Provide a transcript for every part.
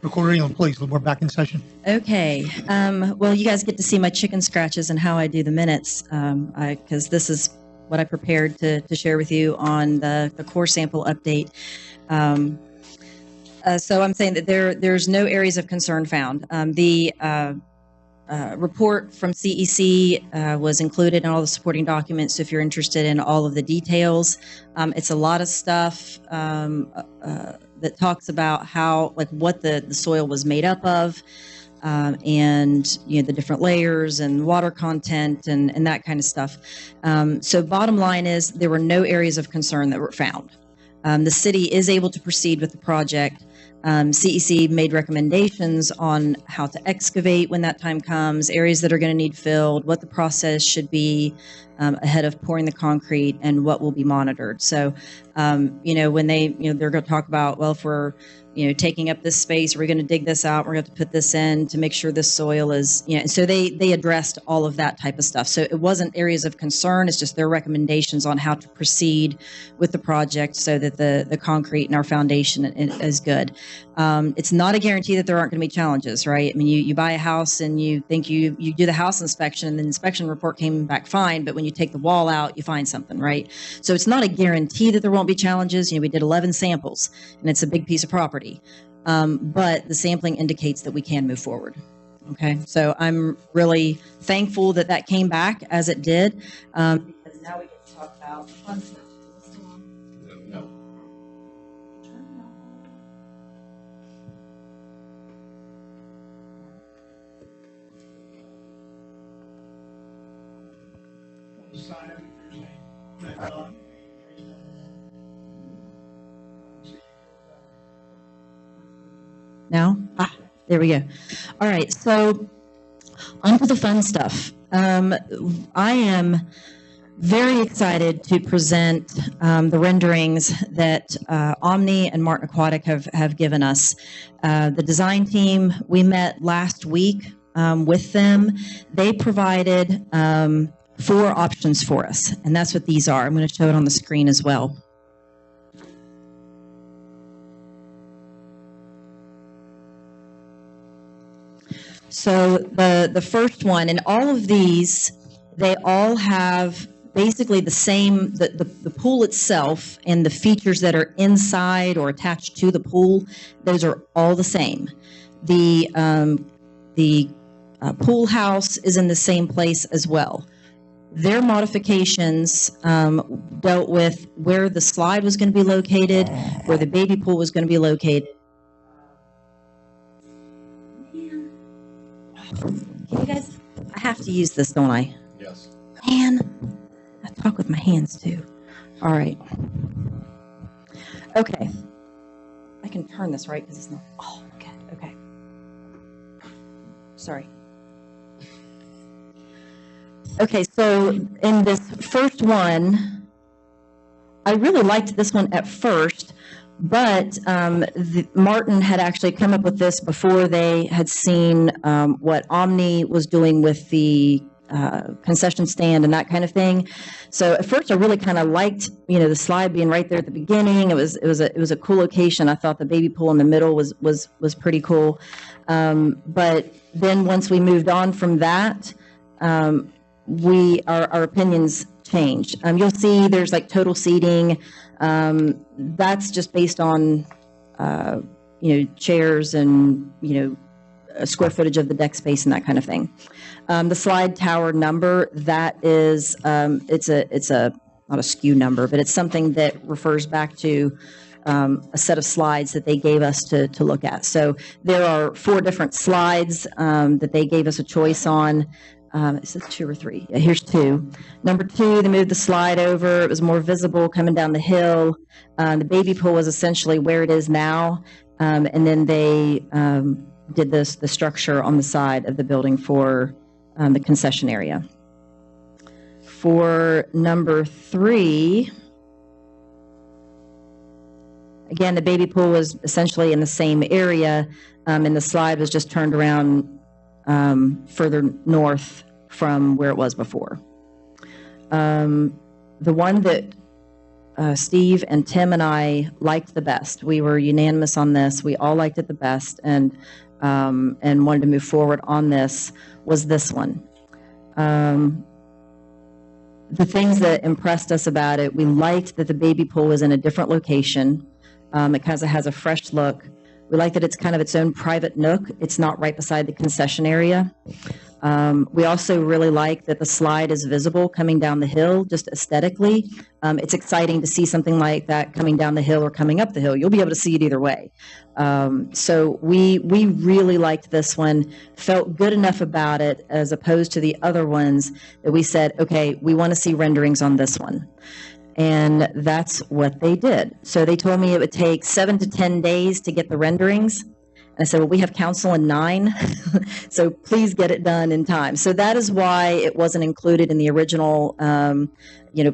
Recorder England, please. We're back in session. Okay. Well, you guys get to see my chicken scratches and how I do the minutes, because this is what I prepared to share with you on the core sample update. So I'm saying that there's no areas of concern found. The report from CEC was included in all the supporting documents. So if you're interested in all of the details, it's a lot of stuff that talks about how, like, what the soil was made up of, and the different layers and water content and that kind of stuff. So bottom line is there were no areas of concern that were found. The city is able to proceed with the project. CEC made recommendations on how to excavate when that time comes, areas that are going to need filled, what the process should be ahead of pouring the concrete, and what will be monitored. So, when they're going to talk about, well, if we're taking up this space, we're going to dig this out, we're going to put this in to make sure this soil is, so they addressed all of that type of stuff. So it wasn't areas of concern, it's just their recommendations on how to proceed with the project so that the concrete and our foundation is good. It's not a guarantee that there aren't going to be challenges, right? I mean, you buy a house and you think you do the house inspection and the inspection report came back fine, but when you take the wall out, you find something, right? So it's not a guarantee that there won't be challenges. We did 11 samples and it's a big piece of property. But the sampling indicates that we can move forward. Okay, so I'm really thankful that came back as it did, because now we get to talk about the fun stuff. No. Now? There we go. All right, so on to the fun stuff. I am very excited to present the renderings that Omni and Martin Aquatic have given us. The design team, we met last week with them. They provided 4 options for us, and that's what these are. I'm going to show it on the screen as well. So the first one, and all of these, they all have basically the same, the pool itself and the features that are inside or attached to the pool, those are all the same. The pool house is in the same place as well. Their modifications dealt with where the slide was going to be located, where the baby pool was going to be located. You guys, I have to use this, don't I? Yes. Man, I talk with my hands too. All right. Okay. I can turn this, right? Because it's not. Oh, okay. Okay. Sorry. Okay, so in this first one, I really liked this one at first, but Martin had actually come up with this before they had seen what Omni was doing with the concession stand and that kind of thing. So at first, I really kind of liked, the slide being right there at the beginning. It was a cool location. I thought the baby pool in the middle was pretty cool. But then once we moved on from that, our opinions changed. You'll see there's like total seating. That's just based on, chairs and, square footage of the deck space and that kind of thing. The slide tower number, that is, it's a not a SKU number, but it's something that refers back to a set of slides that they gave us to look at. So there are 4 different slides that they gave us a choice on. Is this 2 or 3? Yeah, here's 2. Number 2, they moved the slide over. It was more visible coming down the hill. The baby pool was essentially where it is now. And then they did the structure on the side of the building for the concession area. For number 3, again, the baby pool was essentially in the same area, and the slide was just turned around further north from where it was before. The one that Steve and Tim and I liked the best. We were unanimous on this. We all liked it the best, and wanted to move forward on this was this one. The things that impressed us about it, we liked that the baby pool was in a different location. It kind of has a fresh look. We like that it's kind of its own private nook. It's not right beside the concession area. We also really like that the slide is visible coming down the hill, just aesthetically. It's exciting to see something like that coming down the hill or coming up the hill. You'll be able to see it either way. So we really liked this one, felt good enough about it as opposed to the other ones that we said, okay, we want to see renderings on this one. And that's what they did. So they told me it would take 7 to 10 days to get the renderings. And I said, well, we have council in 9, so please get it done in time. So that is why it wasn't included in the original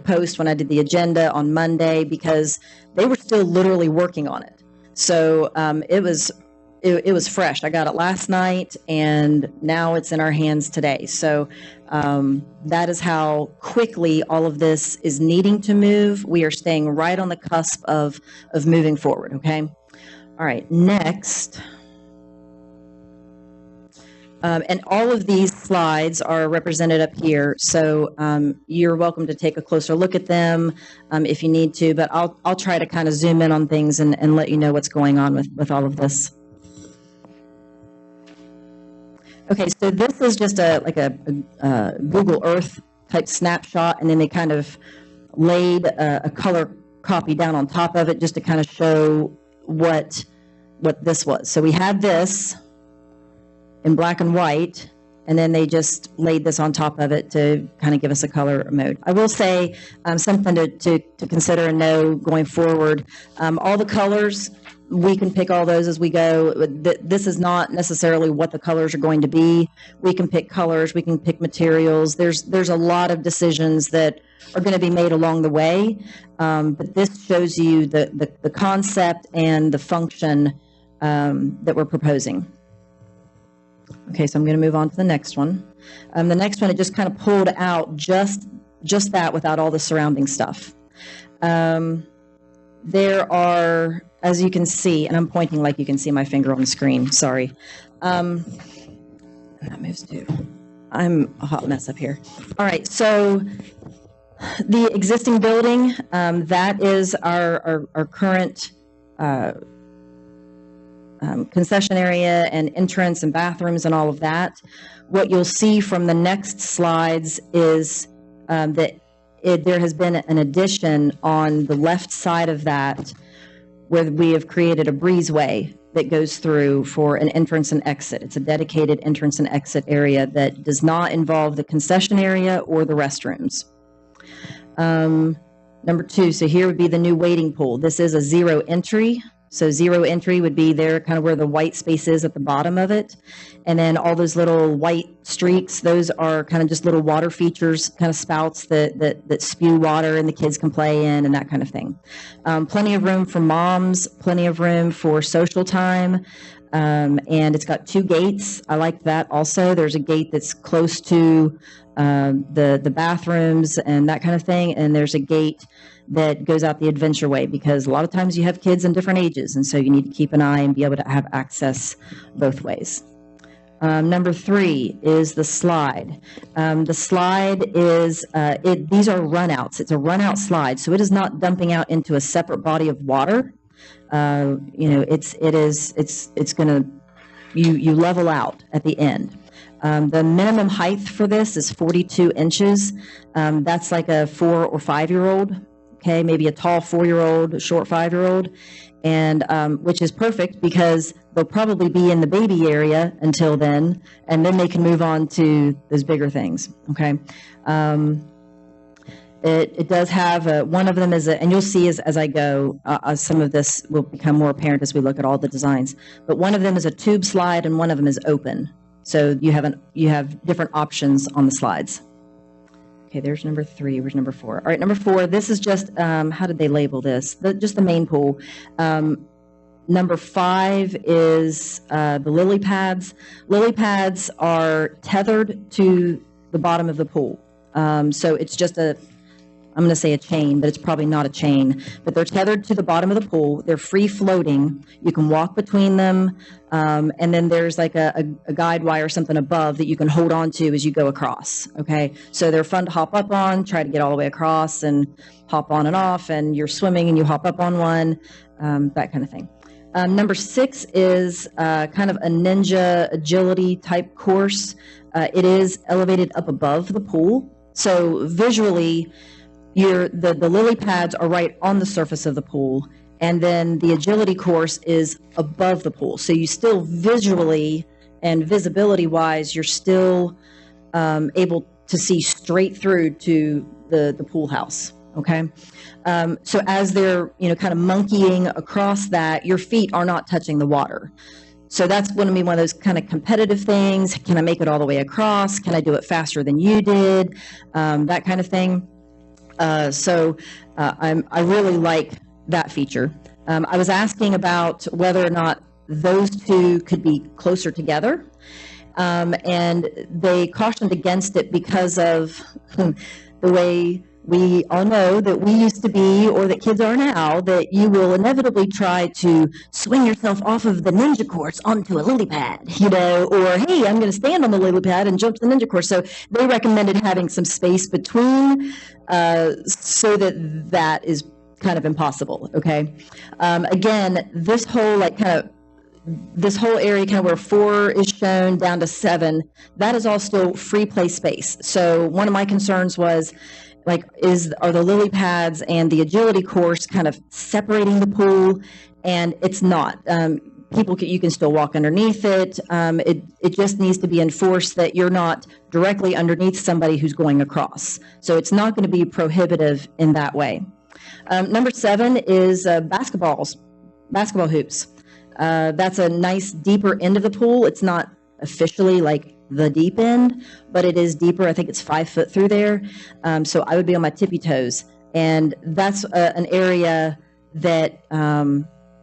post when I did the agenda on Monday, because they were still literally working on it. So it was fresh. I got it last night, and now it's in our hands today. So that is how quickly all of this is needing to move. We are staying right on the cusp of moving forward, okay? All right, next. And all of these slides are represented up here, so you're welcome to take a closer look at them if you need to, but I'll try to kind of zoom in on things and let you know what's going on with all of this. Okay, so this is just a Google Earth type snapshot, and then they kind of laid a color copy down on top of it just to kind of show what this was. So we had this in black and white, and then they just laid this on top of it to kind of give us a color mode. I will say something to consider and know going forward. All the colors, we can pick all those as we go. This is not necessarily what the colors are going to be. We can pick colors, we can pick materials. There's a lot of decisions that are going to be made along the way, but this shows you the concept and the function that we're proposing. Okay, so I'm going to move on to the next one. The next one, it just kind of pulled out just that without all the surrounding stuff. There are, as you can see, and I'm pointing like you can see my finger on the screen, sorry. That moves too. I'm a hot mess up here. All right, so the existing building, that is our current concession area and entrance and bathrooms and all of that. What you'll see from the next slides is that there has been an addition on the left side of that where we have created a breezeway that goes through for an entrance and exit. It's a dedicated entrance and exit area that does not involve the concession area or the restrooms. Number 2, so here would be the new waiting pool. This is a 0 entry. So 0 entry would be there kind of where the white space is at the bottom of it. And then all those little white streaks, those are kind of just little water features, kind of spouts that spew water and the kids can play in and that kind of thing. Plenty of room for moms, plenty of room for social time. And it's got 2 gates. I like that also. There's a gate that's close to the bathrooms and that kind of thing. And there's a gate that goes out the adventure way, because a lot of times you have kids in different ages, and so you need to keep an eye and be able to have access both ways. Number 3 is the slide. The slide is, these are runouts. It's a runout slide, so it is not dumping out into a separate body of water. It's going to, you level out at the end. The minimum height for this is 42 inches. That's like a 4 or 5-year-old. Okay, maybe a tall 4-year-old, a short 5-year-old, and which is perfect because they'll probably be in the baby area until then, and then they can move on to those bigger things. Okay, it does have one of them is and you'll see as I go, some of this will become more apparent as we look at all the designs. But one of them is a tube slide, and one of them is open. So you have different options on the slides. Okay, there's number 3. Where's number 4? All right, number 4, this is just, how did they label this? Just the main pool. Number 5 is the lily pads. Lily pads are tethered to the bottom of the pool. So it's just I'm going to say a chain, but it's probably not a chain. But they're tethered to the bottom of the pool. They're free floating. You can walk between them. And then there's like a guide wire or something above that you can hold on to as you go across. Okay. So they're fun to hop up on, try to get all the way across and hop on and off. And you're swimming and you hop up on one, that kind of thing. Number 6 is kind of a ninja agility type course. It is elevated up above the pool. So visually, the lily pads are right on the surface of the pool. And then the agility course is above the pool. So you still visually and visibility wise, you're still able to see straight through to the pool house. Okay. So as they're, kind of monkeying across that, your feet are not touching the water. So that's going to be one of those kind of competitive things. Can I make it all the way across? Can I do it faster than you did? That kind of thing. I really like that feature. I was asking about whether or not those two could be closer together. And they cautioned against it because of the way we all know that we used to be, or that kids are now, that you will inevitably try to swing yourself off of the ninja course onto a lily pad, or, hey, I'm going to stand on the lily pad and jump to the ninja course. So they recommended having some space between so that is kind of impossible, okay? Again, this whole this whole area kind of where 4 is shown down to 7, that is all still free play space. So one of my concerns was, are the lily pads and the agility course kind of separating the pool? And it's not. You can still walk underneath it. It just needs to be enforced that you're not directly underneath somebody who's going across. So it's not going to be prohibitive in that way. Number 7 is basketball hoops. That's a nice deeper end of the pool. It's not officially like the deep end, but it is deeper. I think it's 5 foot through there. So I would be on my tippy toes. And that's an area that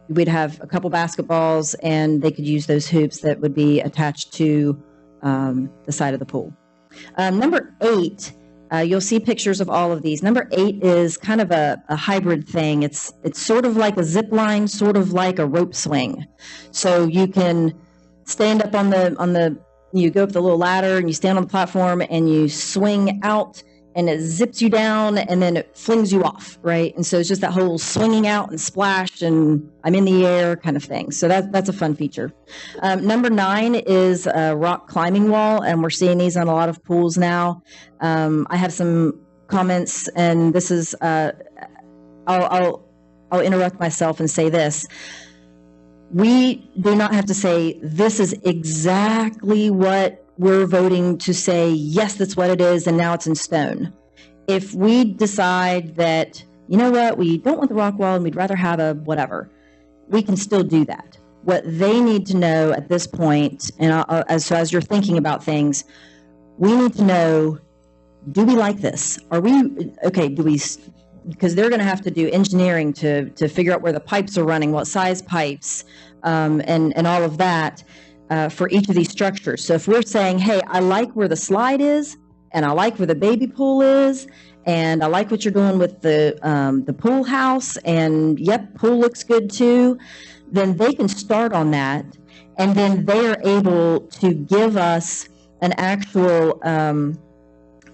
we'd have a couple basketballs, and they could use those hoops that would be attached to the side of the pool. Number 8, you'll see pictures of all of these. Number 8 is kind of a hybrid thing. It's sort of like a zip line, sort of like a rope swing. So you can stand up you go up the little ladder and you stand on the platform and you swing out, and it zips you down and then it flings you off, right? And so it's just that whole swinging out and splash and I'm in the air kind of thing. So that's a fun feature. Number 9 is a rock climbing wall, and we're seeing these on a lot of pools now. I have some comments, and this is, I'll interrupt myself and say this. We do not have to say this is exactly what we're voting to say, yes, that's what it is, and now it's in stone. If we decide that, we don't want the rock wall and we'd rather have a whatever, we can still do that. What they need to know at this point, and as you're thinking about things, we need to know, do we like this? Because they're going to have to do engineering to figure out where the pipes are running, what size pipes, and all of that for each of these structures. So if we're saying, hey, I like where the slide is, and I like where the baby pool is, and I like what you're doing with the pool house, and yep, pool looks good too, then they can start on that, and then they are able to give us an actual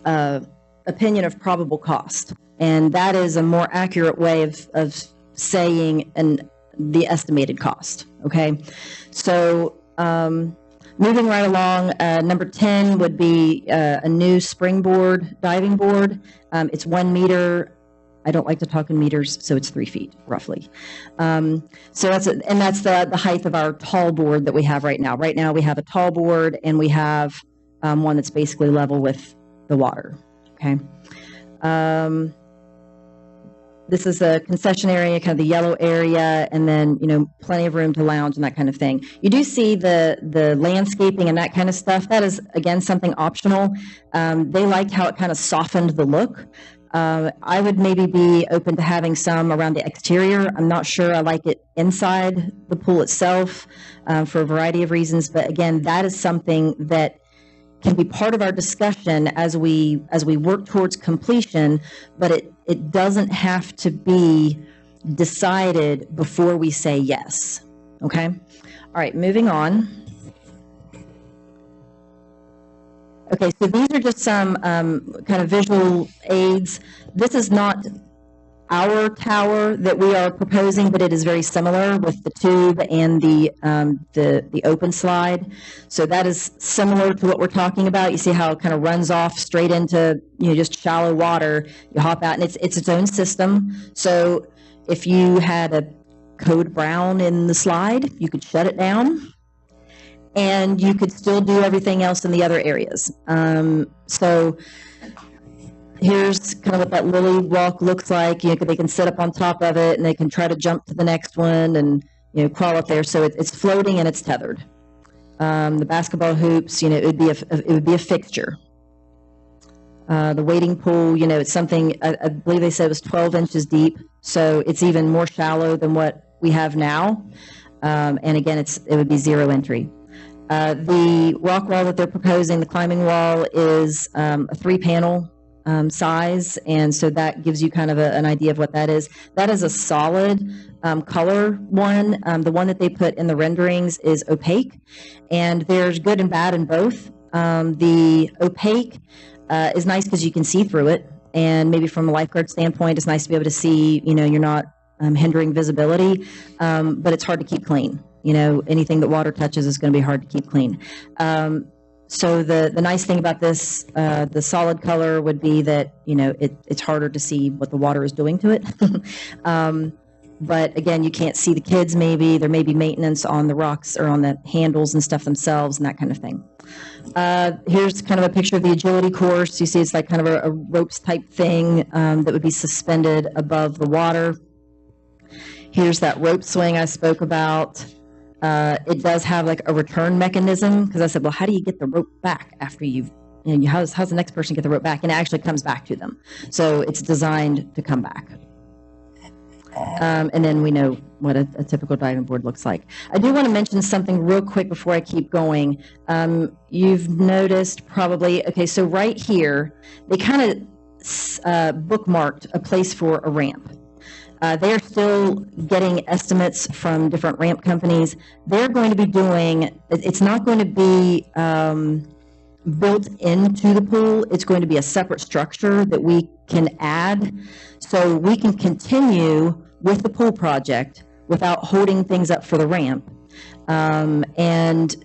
opinion of probable cost. And that is a more accurate way of saying the estimated cost, okay? So moving right along, number 10 would be a new springboard diving board. It's 1 meter. I don't like to talk in meters, so it's 3 feet, roughly. So that's the height of our tall board that we have right now. Right now we have a tall board, and we have one that's basically level with the water, okay? This is a concession area, kind of the yellow area, and then, plenty of room to lounge and that kind of thing. You do see the landscaping and that kind of stuff. That is, again, something optional. They liked how it kind of softened the look. I would maybe be open to having some around the exterior. I'm not sure I like it inside the pool itself for a variety of reasons. But again, that is something that can be part of our discussion as we work towards completion, but it doesn't have to be decided before we say yes. Okay? All right, moving on. Okay, so these are just some kind of visual aids. This is not our tower that we are proposing, but it is very similar with the tube and the open slide. So that is similar to what we're talking about. You see how it kind of runs off straight into just shallow water. You hop out, and it's its own system. So if you had a code brown in the slide, you could shut it down, and you could still do everything else in the other areas. So here's kind of what that lily walk looks like. They can sit up on top of it, and they can try to jump to the next one and crawl up there. So it's floating and it's tethered. The basketball hoops, it would be a fixture. The wading pool, it's something, I believe they said it was 12 inches deep, so it's even more shallow than what we have now. And again, it would be zero entry. The rock wall that they're proposing, the climbing wall, is a 3-panel size, and so that gives you kind of an idea of what that is. That is a solid color one. The one that they put in the renderings is opaque, and there's good and bad in both. The opaque is nice because you can see through it, and maybe from a lifeguard standpoint, it's nice to be able to see, you're not hindering visibility, but it's hard to keep clean. Anything that water touches is going to be hard to keep clean. So the nice thing about this, the solid color, would be that, it's harder to see what the water is doing to it. But again, you can't see the kids maybe. There may be maintenance on the rocks or on the handles and stuff themselves and that kind of thing. Here's kind of a picture of the agility course. You see it's like kind of a ropes type thing that would be suspended above the water. Here's that rope swing I spoke about. It does have like a return mechanism, because I said, well, how do you get the rope back after how's the next person get the rope back? And it actually comes back to them. So it's designed to come back. And then we know what a typical diving board looks like. I do want to mention something real quick before I keep going. You've noticed probably, okay, so right here, they kind of bookmarked a place for a ramp. They are still getting estimates from different ramp companies. They're going to be it's not going to be built into the pool. It's going to be a separate structure that we can add, so we can continue with the pool project without holding things up for the ramp. And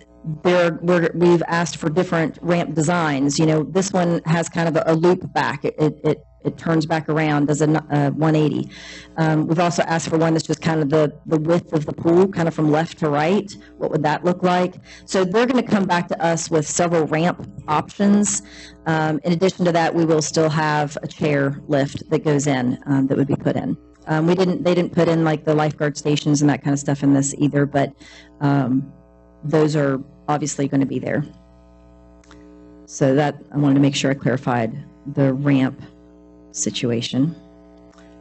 we've asked for different ramp designs. This one has kind of a loop back. It turns back around, does a 180. We've also asked for one that's just kind of the width of the pool, kind of from left to right. What would that look like? So they're going to come back to us with several ramp options. In addition to that, we will still have a chair lift that goes in, that would be put in. They didn't put in like the lifeguard stations and that kind of stuff in this either, but those are obviously going to be there. So that, I wanted to make sure I clarified the ramp situation.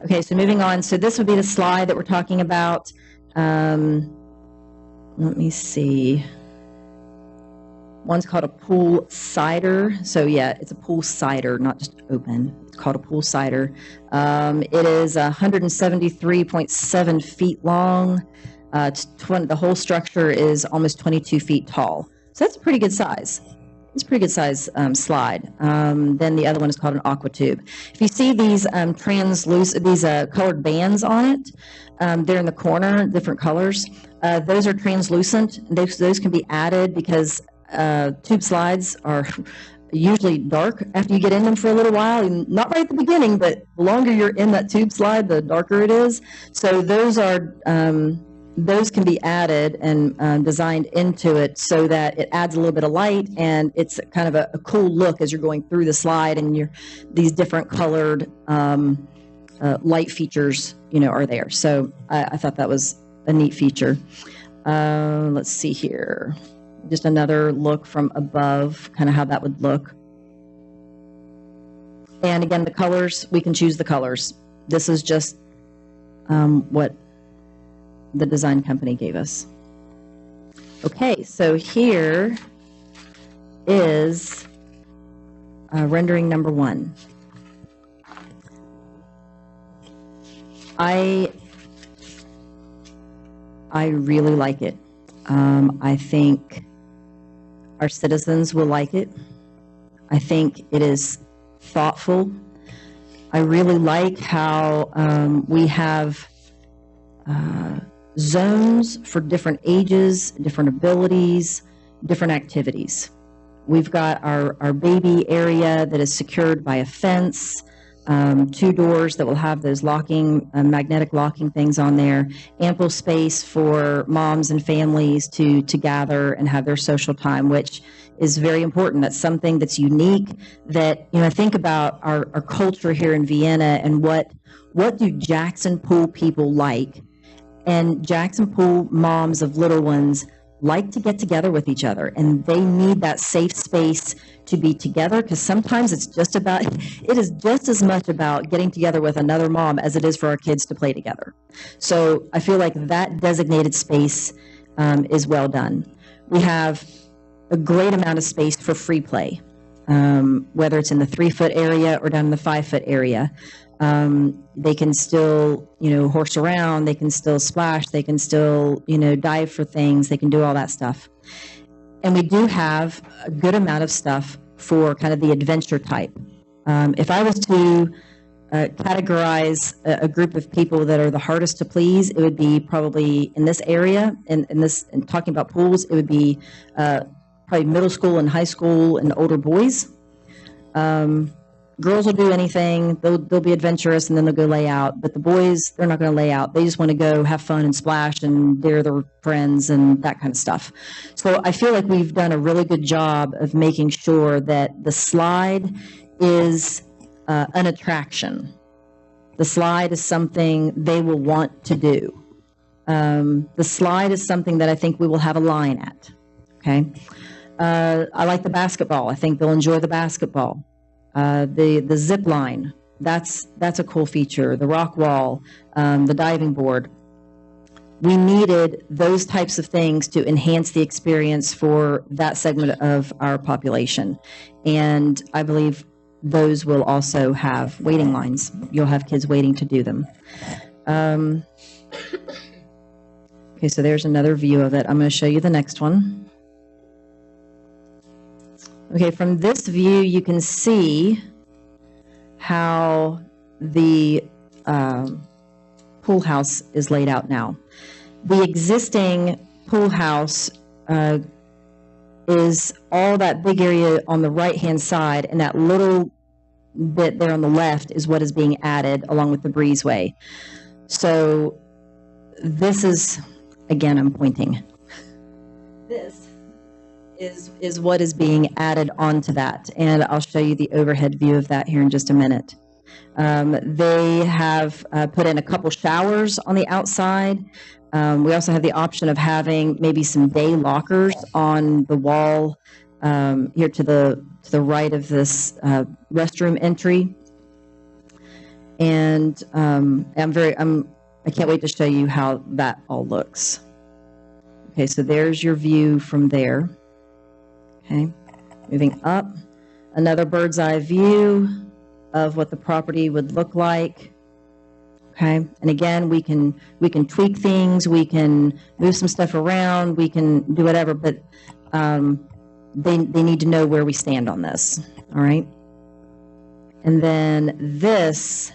Okay, so moving on. So this would be the slide that we're talking about. Let me see. One's called a pool sider. So yeah, it's a pool sider, not just open. It's called a pool sider. It is 173.7 feet long. The whole structure is almost 22 feet tall. So that's a pretty good size. It's a pretty good size slide. Then the other one is called an aqua tube. If you see these colored bands on it, they're in the corner, different colors. Those are translucent. Those can be added because tube slides are usually dark after you get in them for a little while. And not right at the beginning, but the longer you're in that tube slide, the darker it is. So those can be added and designed into it so that it adds a little bit of light, and it's kind of a cool look as you're going through the slide, and these different colored light features, are there. So I thought that was a neat feature. Let's see here. Just another look from above, kind of how that would look. And again, the colors, we can choose the colors. This is just what the design company gave us. Okay, so here is rendering number 1. I really like it. I think our citizens will like it. I think it is thoughtful. I really like how we have zones for different ages, different abilities, different activities. We've got our baby area that is secured by a fence, 2 doors that will have those locking, magnetic locking things on there, ample space for moms and families to gather and have their social time, which is very important. That's something that's unique that, I think about our culture here in Vienna and what do Jackson Pool people like? And Jackson Pool moms of little ones like to get together with each other, and they need that safe space to be together, because sometimes it is just as much about getting together with another mom as it is for our kids to play together. So I feel like that designated space is well done. We have a great amount of space for free play, whether it's in the 3-foot area or down in the 5-foot area. They can still, horse around, they can still splash, they can still, dive for things, they can do all that stuff. And we do have a good amount of stuff for kind of the adventure type. If I was to categorize a group of people that are the hardest to please, it would be probably in this area, and talking about pools, it would be probably middle school and high school and older boys. Girls will do anything. They'll be adventurous, and then they'll go lay out. But the boys, they're not going to lay out. They just want to go have fun and splash and dare their friends and that kind of stuff. So I feel like we've done a really good job of making sure that the slide is an attraction. The slide is something they will want to do. The slide is something that I think we will have a line at. Okay. I like the basketball. I think they'll enjoy the basketball. The zip line, that's a cool feature. The rock wall, the diving board. We needed those types of things to enhance the experience for that segment of our population. And I believe those will also have waiting lines. You'll have kids waiting to do them. Okay, so there's another view of it. I'm going to show you the next one. Okay, from this view, you can see how the pool house is laid out now. The existing pool house is all that big area on the right-hand side, and that little bit there on the left is what is being added along with the breezeway. So this is, again, I'm pointing. This is what is being added onto that, and I'll show you the overhead view of that here in just a minute. They have put in a couple showers on the outside. We also have the option of having maybe some day lockers on the wall here to the right of this restroom entry. And I can't wait to show you how that all looks. Okay, so there's your view from there. Okay, moving up, another bird's eye view of what the property would look like. Okay, and again, we can tweak things, we can move some stuff around, we can do whatever, but they need to know where we stand on this. All right, and then this,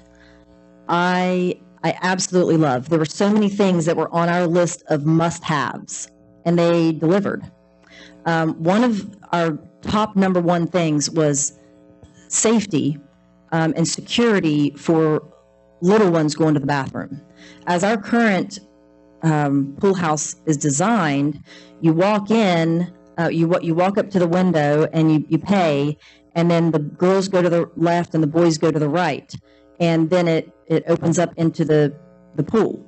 I absolutely love. There were so many things that were on our list of must-haves, and they delivered. One of our top number 1 things was safety and security for little ones going to the bathroom. As our current pool house is designed, you walk in, you walk up to the window and you pay, and then the girls go to the left and the boys go to the right, and then it opens up into the pool.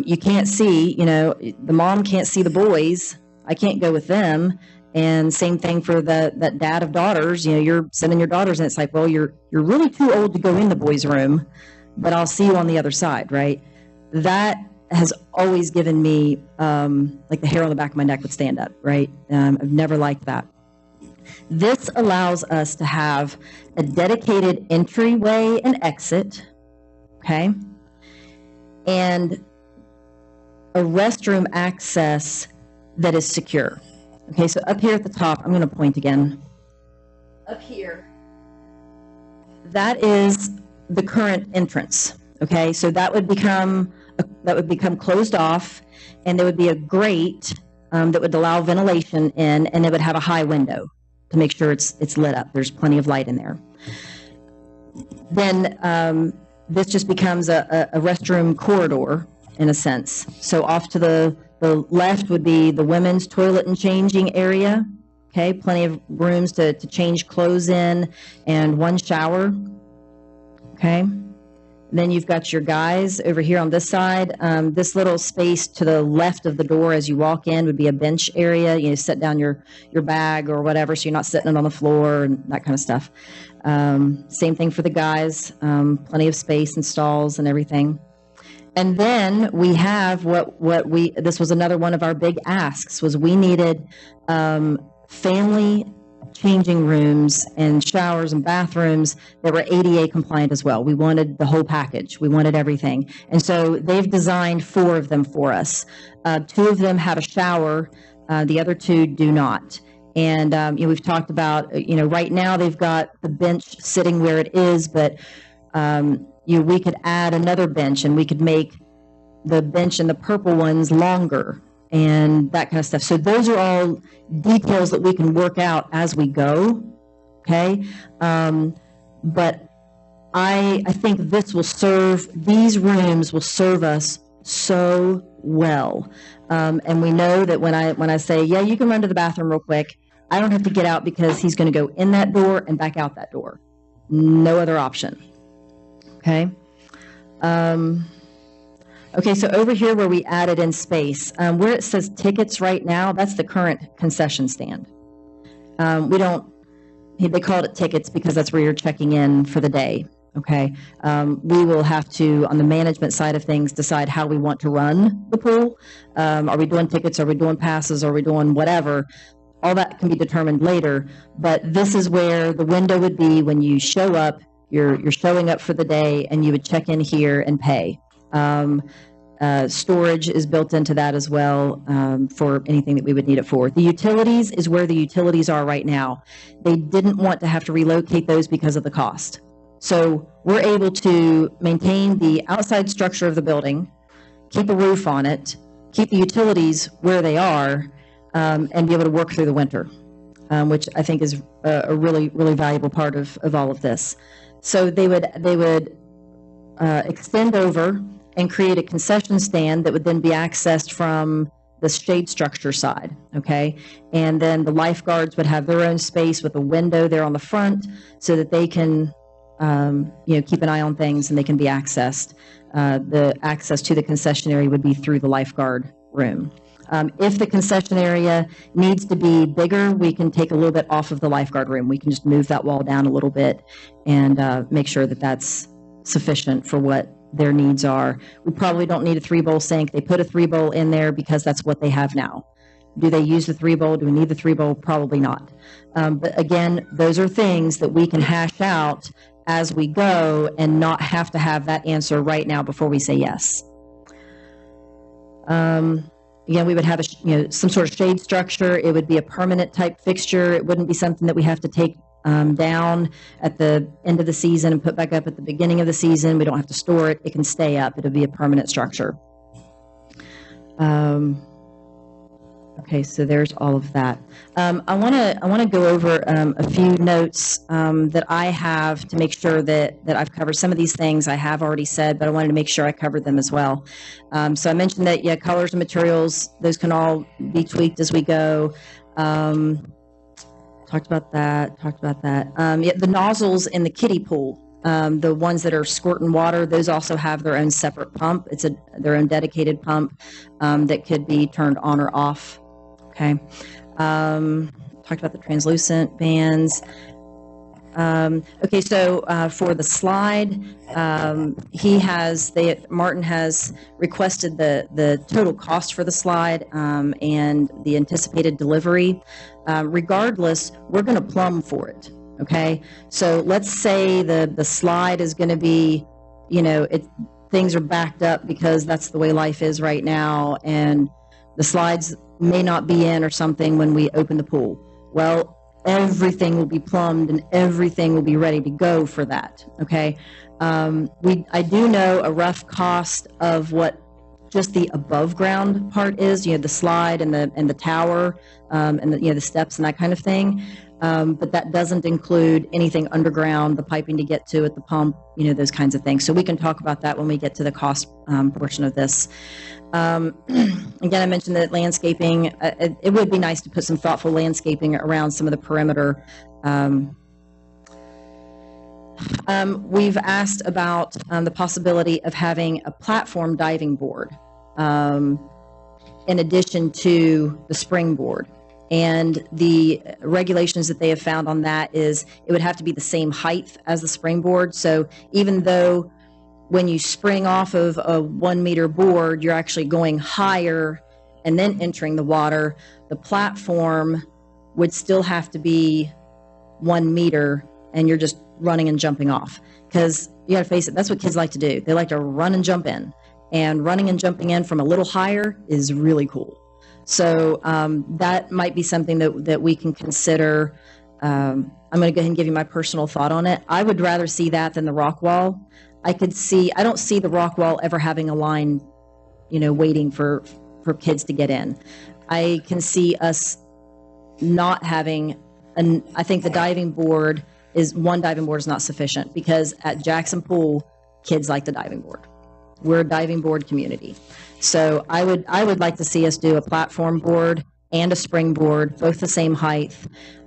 You can't see, the mom can't see the boys. I can't go with them. And same thing for that dad of daughters. You're sending your daughters, and it's like, well, you're really too old to go in the boys' room, but I'll see you on the other side, right? That has always given me like the hair on the back of my neck would stand up, right? I've never liked that. This allows us to have a dedicated entryway and exit, okay, and a restroom access that is secure. Okay, so up here at the top, I'm going to point again. Up here, that is the current entrance. Okay, so that would become closed off, and there would be a grate that would allow ventilation in, and it would have a high window to make sure it's lit up. There's plenty of light in there. Then this just becomes a restroom corridor in a sense. So off to the left would be the women's toilet and changing area. Okay, plenty of rooms to change clothes in, and one shower. Okay. Then you've got your guys over here on this side. This little space to the left of the door as you walk in would be a bench area. You know, set down your bag or whatever, so you're not sitting it on the floor and that kind of stuff. Same thing for the guys. Plenty of space and stalls and everything. And then we have this was another one of our big asks, was we needed family changing rooms and showers and bathrooms that were ADA compliant as well. We wanted the whole package. We wanted everything. And so they've designed 4 of them for us. 2 of them have a shower. The other 2 do not. And we've talked about, right now they've got the bench sitting where it is, but we could add another bench, and we could make the bench and the purple ones longer and that kind of stuff. So those are all details that we can work out as we go, okay? But I think these rooms will serve us so well. And we know that when I say, yeah, you can run to the bathroom real quick, I don't have to get out because he's going to go in that door and back out that door. No other option, okay? Okay, so over here where we added in space, where it says tickets right now, that's the current concession stand. They called it tickets because that's where you're checking in for the day, okay? We will have to, on the management side of things, decide how we want to run the pool. Are we doing tickets? Are we doing passes? Are we doing whatever? All that can be determined later, but this is where the window would be when you show up, you're showing up for the day, and you would check in here and pay. Storage is built into that as well for anything that we would need it for. The utilities is where the utilities are right now. They didn't want to have to relocate those because of the cost. So we're able to maintain the outside structure of the building, keep a roof on it, keep the utilities where they are, and be able to work through the winter, which I think is a really, really valuable part of all of this. So they would extend over and create a concession stand that would then be accessed from the shade structure side, okay? And then the lifeguards would have their own space with a window there on the front so that they can, keep an eye on things and they can be accessed. The access to the concession area would be through the lifeguard room. If the concession area needs to be bigger, we can take a little bit off of the lifeguard room. We can just move that wall down a little bit and make sure that that's sufficient for what their needs are. We probably don't need a 3-bowl sink. They put a 3-bowl in there because that's what they have now. Do they use the 3-bowl? Do we need the 3-bowl? Probably not. But again, those are things that we can hash out as we go and not have to have that answer right now before we say yes. Again, we would have some sort of shade structure. It would be a permanent type fixture. It wouldn't be something that we have to take down at the end of the season and put back up at the beginning of the season. We don't have to store it. It can stay up. It'll be a permanent structure. Okay, so there's all of that. I want to go over a few notes that I have to make sure that I've covered. Some of these things I have already said, but I wanted to make sure I covered them as well. So I mentioned that, colors and materials, those can all be tweaked as we go. Talked about that. The nozzles in the kiddie pool, the ones that are squirting water, those also have their own separate pump. It's their own dedicated pump that could be turned on or off. Okay. Talked about the translucent bands. Okay, so for the slide, Martin has requested the total cost for the slide and the anticipated delivery. Regardless, we're going to plumb for it. Okay, so let's say the slide is going to be, things are backed up because that's the way life is right now, and the slides may not be in or something when we open the pool. Well, everything will be plumbed and everything will be ready to go for that. Okay, I do know a rough cost of what just the above ground part is. The slide and the tower and the steps and that kind of thing. But that doesn't include anything underground, the piping to get to it, the pump, those kinds of things. So we can talk about that when we get to the cost portion of this. Again, I mentioned that landscaping, it would be nice to put some thoughtful landscaping around some of the perimeter. We've asked about the possibility of having a platform diving board in addition to the springboard. And the regulations that they have found on that is it would have to be the same height as the springboard. So even though when you spring off of a 1 meter board, you're actually going higher and then entering the water, the platform would still have to be 1 meter and you're just running and jumping off. Because you got to face it, that's what kids like to do. They like to run and jump in. And running and jumping in from a little higher is really cool. So that might be something that we can consider. I'm going to go ahead and give you my personal thought on it. I would rather see that than the rock wall. I don't see the rock wall ever having a line, waiting for kids to get in. I can see us not having, I think the diving board is not sufficient because at Jackson Pool, kids like the diving board. We're a diving board community. So I would like to see us do a platform board and a springboard, both the same height.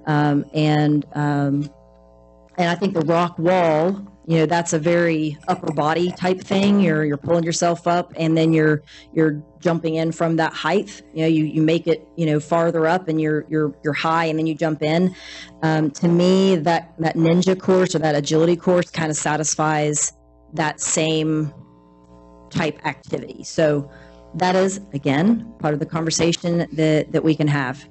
And I think the rock wall, that's a very upper body type thing. You're pulling yourself up and then you're jumping in from that height. You make it, farther up and you're high and then you jump in. To me, that ninja course or that agility course kind of satisfies that same type activity. So that is, again, part of the conversation that we can have.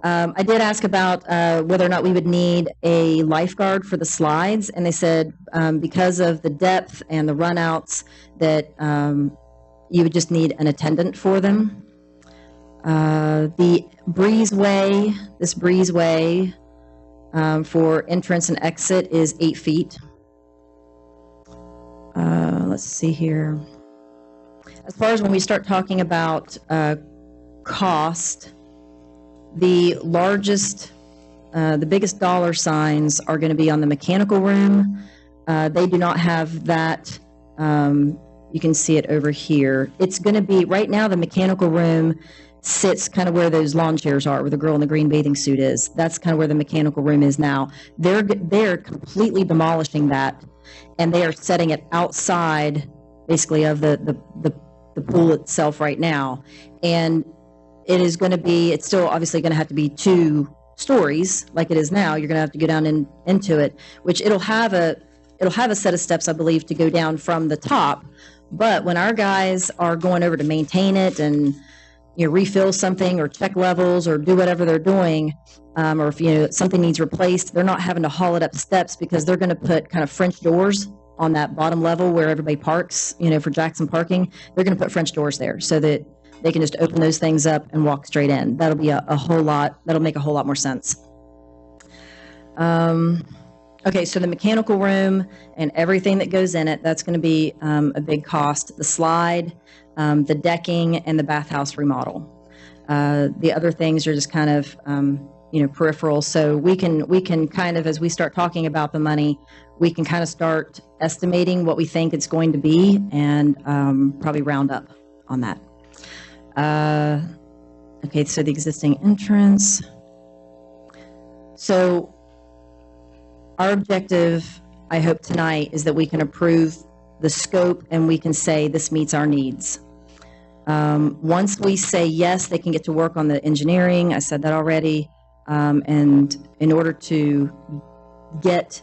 I did ask about whether or not we would need a lifeguard for the slides, and they said because of the depth and the runouts that you would just need an attendant for them. The breezeway, this breezeway for entrance and exit is 8 feet. Let's see here. As far as when we start talking about cost, the biggest dollar signs are going to be on the mechanical room. They do not have that. You can see it over here. It's going to be, right now the mechanical room sits kind of where those lawn chairs are, where the girl in the green bathing suit is. That's kind of where the mechanical room is now. They're completely demolishing that, and they are setting it outside, basically, of the pool itself right now. And it's still obviously going to have to be 2 stories like it is now. You're going to have to go down into it, which it'll have a set of steps, I believe, to go down from the top. But when our guys are going over to maintain it and refill something or check levels or do whatever they're doing, or if something needs replaced, they're not having to haul it up steps because they're going to put kind of French doors on that bottom level where everybody parks, for Jackson parking. They're going to put French doors there so that they can just open those things up and walk straight in. That'll be that'll make a whole lot more sense. Okay, so the mechanical room and everything that goes in it, that's going to be a big cost. The slide, the decking, and the bathhouse remodel. The other things are just kind of, peripheral. So we can kind of, as we start talking about the money, we can kind of start estimating what we think it's going to be and probably round up on that. Okay, so the existing entrance. So our objective, I hope tonight, is that we can approve the scope and we can say this meets our needs. Once we say yes, they can get to work on the engineering. I said that already. And in order to get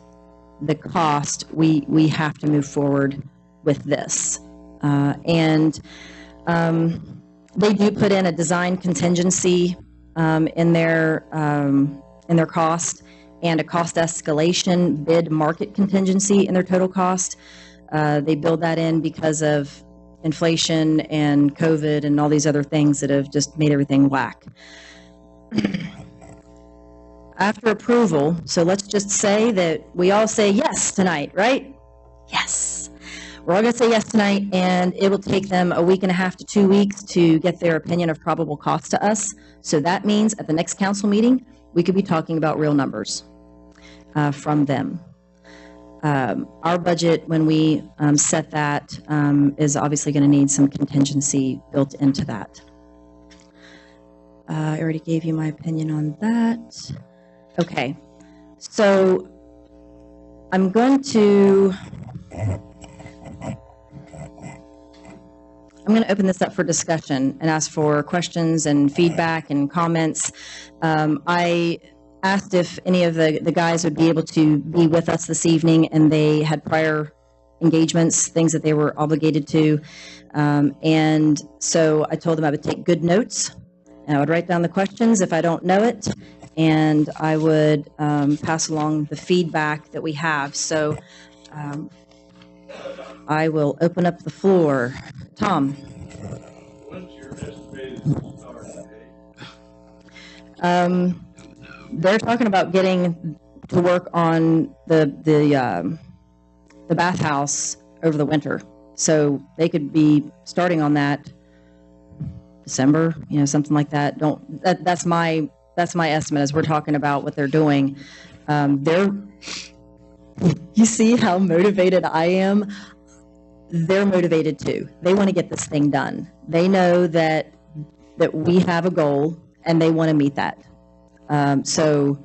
the cost, we have to move forward with this. And they do put in a design contingency in their cost, and a cost escalation bid market contingency in their total cost. They build that in because of inflation and COVID and all these other things that have just made everything whack. After approval, so let's just say that we all say yes tonight, right? Yes. We're all going to say yes tonight, and it will take them a week and a half to 2 weeks to get their opinion of probable cost to us. So that means at the next council meeting, we could be talking about real numbers from them. Our budget, when we set that, is obviously going to need some contingency built into that. I already gave you my opinion on that. Okay, so I'm going to open this up for discussion and ask for questions and feedback and comments. I asked if any of the guys would be able to be with us this evening, and they had prior engagements, things that they were obligated to. And so I told them I would take good notes, and I would write down the questions if I don't know it, and I would pass along the feedback that we have. So I will open up the floor. Tom? What's your estimated start date? They're talking about getting to work on the bathhouse over the winter, so they could be starting on that December, something like that. That's my estimate as we're talking about what they're doing. You see how motivated I am? They're motivated too. They want to get this thing done. They know that we have a goal, and they want to meet that. So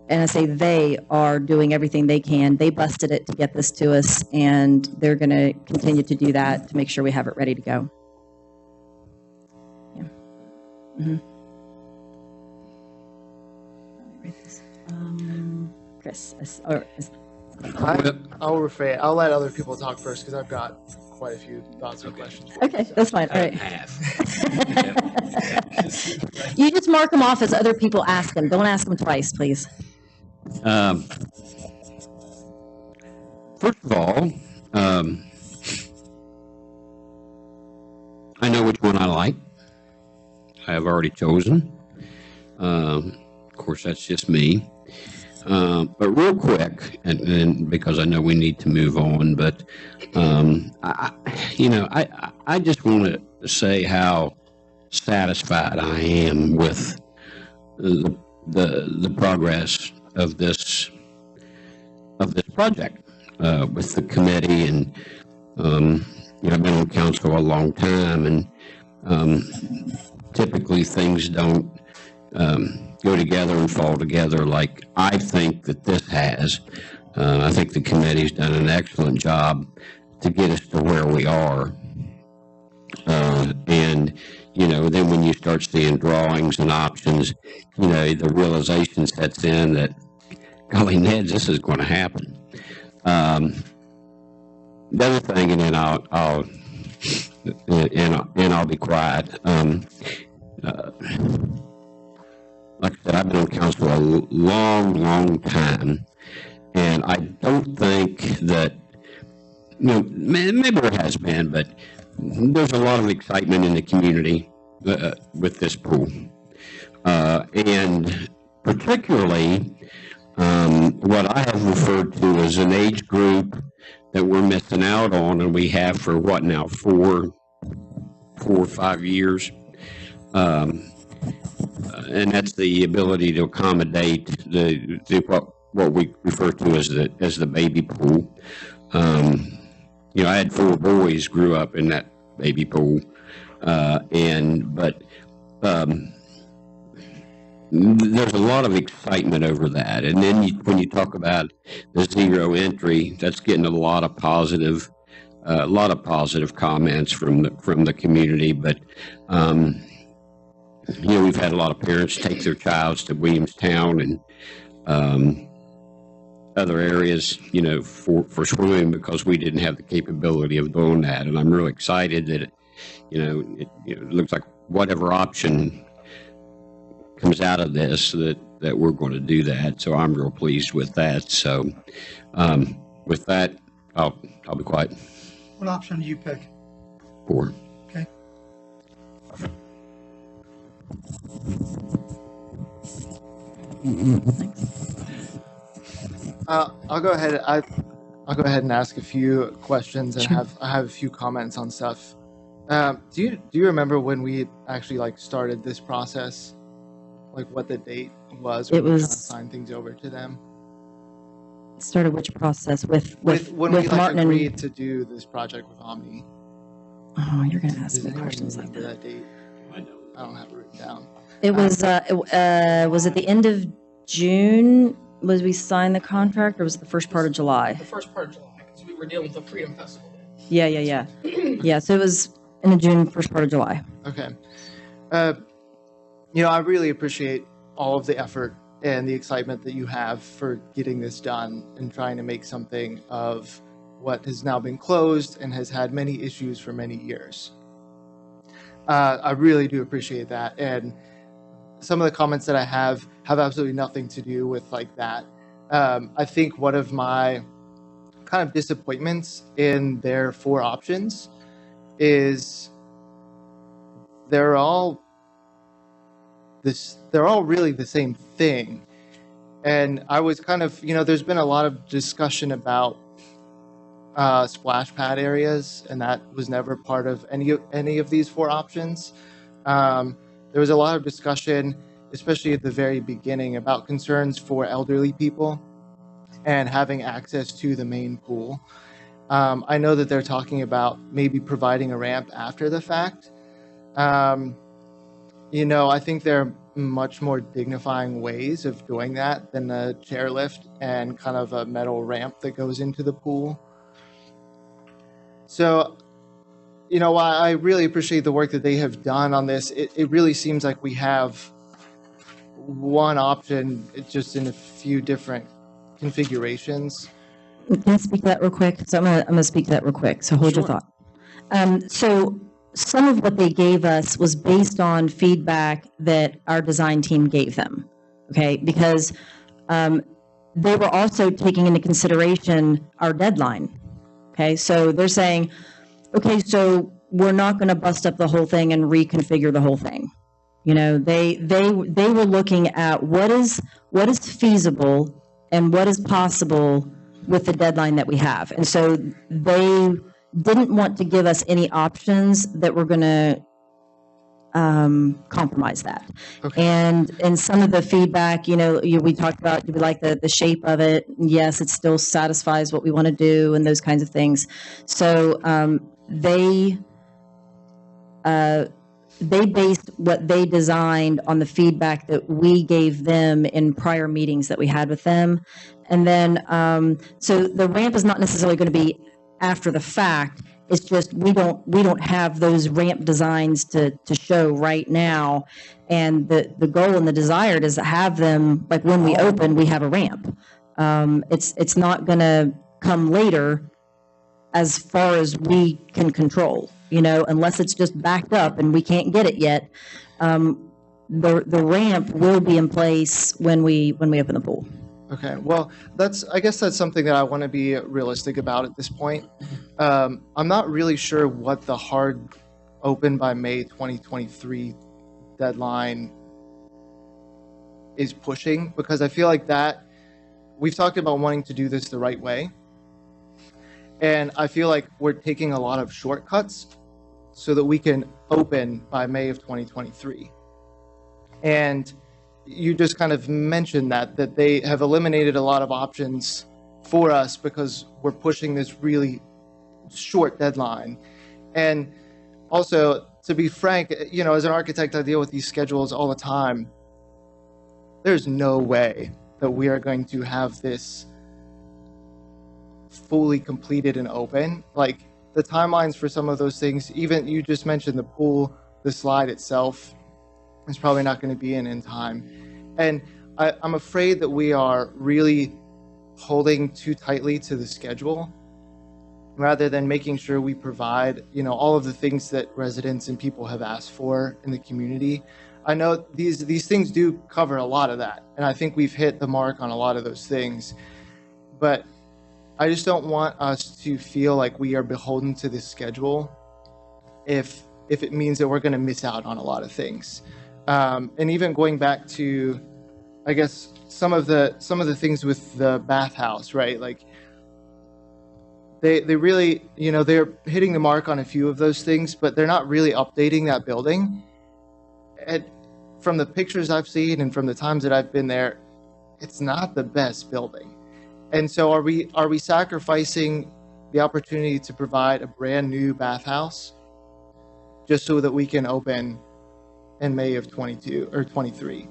and I say they are doing everything they can. They busted it to get this to us, and they're going to continue to do that to make sure we have it ready to go. Yeah. Mm-hmm. Chris, I'll refrain. I'll let other people talk first because I've got quite a few thoughts and questions. Okay, that's fine. All right. You just mark them off as other people ask them. Don't ask them twice, please. First of all, I know which one I like. I have already chosen. Of course, that's just me. But real quick, and because I know we need to move on, but I just want to say how satisfied I am with the progress of this project with the committee, and I've been on council a long time, and typically things don't go together and fall together like I think that this has. I think the committee's done an excellent job to get us to where we are. And then when you start seeing drawings and options, the realization sets in that, golly, Neds, this is going to happen. The other thing, and then I'll be quiet. Like I said, I've been on council a long time, and I don't think that, maybe there has been, but there's a lot of excitement in the community with this pool. And particularly, what I have referred to as an age group that we're missing out on, and we have for what now, 4 or 5 years. And that's the ability to accommodate what we refer to as the baby pool. I had 4 boys grew up in that baby pool, but there's a lot of excitement over that. And then when you talk about the zero entry, that's getting a lot of positive comments from the community, but. We've had a lot of parents take their childs to Williamstown, and other areas, for swimming because we didn't have the capability of doing that. And I'm really excited that, it looks like whatever option comes out of this, that we're going to do that. So I'm real pleased with that. So with that, I'll be quiet. What option do you pick? For Okay. I'll go ahead. I'll go ahead and ask a few questions and I have a few comments on stuff. Do you remember when we actually started this process? Like what the date was? It when we was- kind of signed things over to them. Started which process with When we Martin and? agreed to do this project with Omni. Oh, you're gonna ask Does me anyone questions like remember that. that date? I don't have it written down. It was at the end of June was we signed the contract, or was it the first part of July? The first part of July, because we were dealing with the Freedom Festival. Yeah. Yeah, so it was in the June, first part of July. Okay. I really appreciate all of the effort and the excitement that you have for getting this done and trying to make something of what has now been closed and has had many issues for many years. I really do appreciate that. And some of the comments that I have absolutely nothing to do with that. I think one of my kind of disappointments in their 4 options is they're all really the same thing. And I was kind of, there's been a lot of discussion about splash pad areas, and that was never part of any of these 4 options. There was a lot of discussion, especially at the very beginning, about concerns for elderly people and having access to the main pool. I know that they're talking about maybe providing a ramp after the fact. I think there are much more dignifying ways of doing that than a chairlift and kind of a metal ramp that goes into the pool. So, while I really appreciate the work that they have done on this, it really seems like we have one option just in a few different configurations. Can I speak to that real quick? So I'm gonna speak to that real quick. So hold your Sure. thought. So some of what they gave us was based on feedback that our design team gave them. Okay, because they were also taking into consideration our deadline. Okay, so they're saying, okay, so we're not going to bust up the whole thing and reconfigure the whole thing. They were looking at what is feasible and what is possible with the deadline that we have. And so they didn't want to give us any options that were going to compromise that. Okay. And some of the feedback, we talked about, do we like the shape of it? Yes, it still satisfies what we want to do and those kinds of things. So they based what they designed on the feedback that we gave them in prior meetings that we had with them. And then, so the ramp is not necessarily going to be after the fact. It's just we don't have those ramp designs to show right now. And the goal and the desire is to have them, like when we open, we have a ramp. It's not going to come later as far as we can control, unless it's just backed up and we can't get it yet. The ramp will be in place when we open the pool. Okay, well, I guess that's something that I want to be realistic about at this point. I'm not really sure what the hard open by May 2023 deadline is pushing, because I feel like that we've talked about wanting to do this the right way. And I feel like we're taking a lot of shortcuts so that we can open by May of 2023. And you just kind of mentioned that they have eliminated a lot of options for us because we're pushing this really short deadline. And also, to be frank, as an architect, I deal with these schedules all the time. There's no way that we are going to have this fully completed and open. Like, the timelines for some of those things, even you just mentioned the pool, the slide itself is probably not going to be in time. And I'm afraid that we are really holding too tightly to the schedule rather than making sure we provide, all of the things that residents and people have asked for in the community. I know these things do cover a lot of that, and I think we've hit the mark on a lot of those things. But I just don't want us to feel like we are beholden to this schedule if it means that we're going to miss out on a lot of things. And even going back to, I guess, some of the things with the bathhouse, right? Like they really, they're hitting the mark on a few of those things, but they're not really updating that building. And from the pictures I've seen and from the times that I've been there, it's not the best building. And so are we sacrificing the opportunity to provide a brand new bathhouse just so that we can open in May of 22 or 23?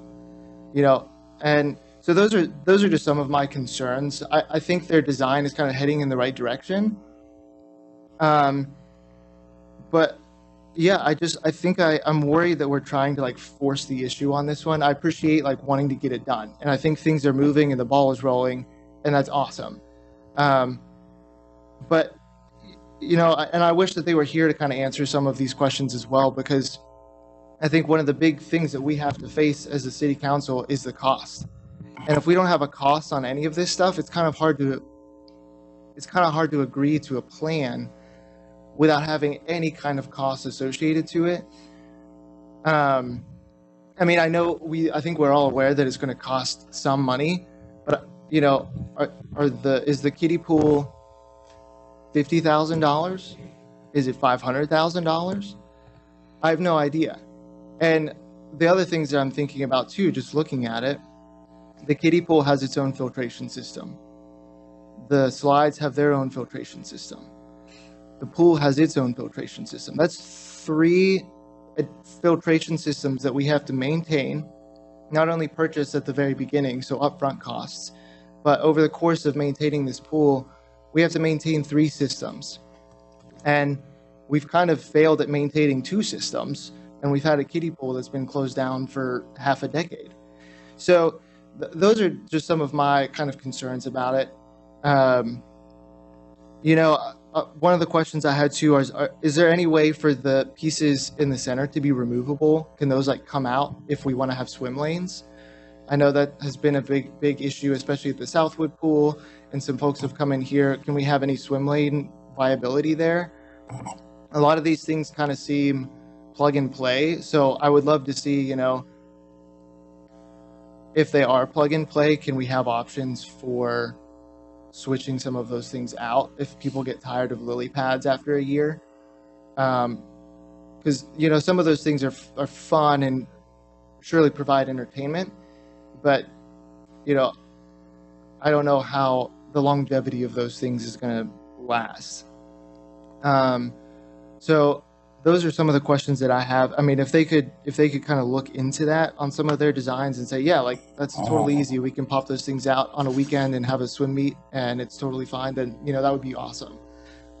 And so those are just some of my concerns. I think their design is kind of heading in the right direction. But yeah, I think I'm worried that we're trying to like force the issue on this one. I appreciate like wanting to get it done, and I think things are moving and the ball is rolling, and that's awesome. But and I wish that they were here to kind of answer some of these questions as well, because I think one of the big things that we have to face as a city council is the cost. And if we don't have a cost on any of this stuff, it's kind of hard to agree to a plan without having any kind of cost associated to it. I mean, I think we're all aware that it's going to cost some money, but is the kiddie pool $50,000? Is it $500,000? I have no idea. And the other things that I'm thinking about too, just looking at it, the kiddie pool has its own filtration system. The slides have their own filtration system. The pool has its own filtration system. That's 3 filtration systems that we have to maintain, not only purchase at the very beginning, so upfront costs, but over the course of maintaining this pool, we have to maintain 3 systems. And we've kind of failed at maintaining 2 systems, and we've had a kiddie pool that's been closed down for half a decade. So those are just some of my kind of concerns about it. One of the questions I had too is there any way for the pieces in the center to be removable? Can those like come out if we want to have swim lanes? I know that has been a big issue, especially at the Southwood pool, and some folks have come in here. Can we have any swim lane viability there? A lot of these things kind of seem plug and play, so I would love to see, if they are plug and play, can we have options for switching some of those things out if people get tired of lily pads after a year? Because some of those things are fun and surely provide entertainment, but I don't know how the longevity of those things is going to last. So those are some of the questions that I have. I mean, if they could kind of look into that on some of their designs and say, yeah, like that's totally easy. We can pop those things out on a weekend and have a swim meet and it's totally fine. Then, that would be awesome.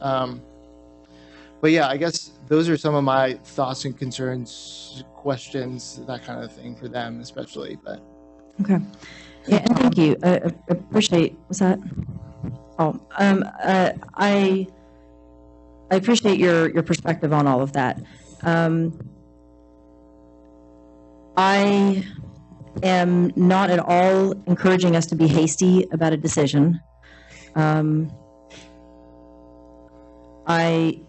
But yeah, I guess those are some of my thoughts and concerns, questions, that kind of thing for them, especially. But Okay. Yeah, and thank you. I appreciate, was that? Oh, I appreciate your perspective on all of that. I am not at all encouraging us to be hasty about a decision. I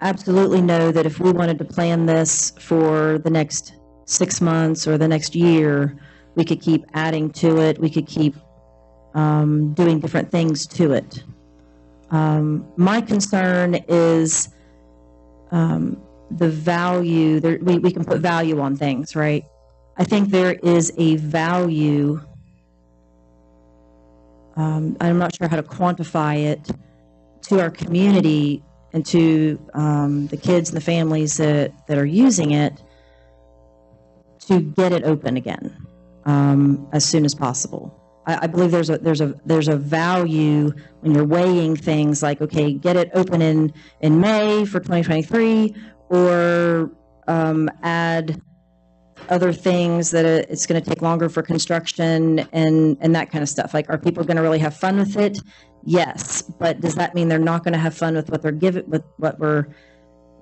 absolutely know that if we wanted to plan this for the next 6 months or the next year, we could keep adding to it. We could keep doing different things to it. My concern is the value. We can put value on things, right? I think there is a value. I'm not sure how to quantify it to our community and to the kids and the families that are using it to get it open again as soon as possible. I believe there's a value when you're weighing things like, okay, get it open in May for 2023, or add other things that it's going to take longer for construction and that kind of stuff. Like, are people going to really have fun with it? Yes, but does that mean they're not going to have fun with what they're with what we're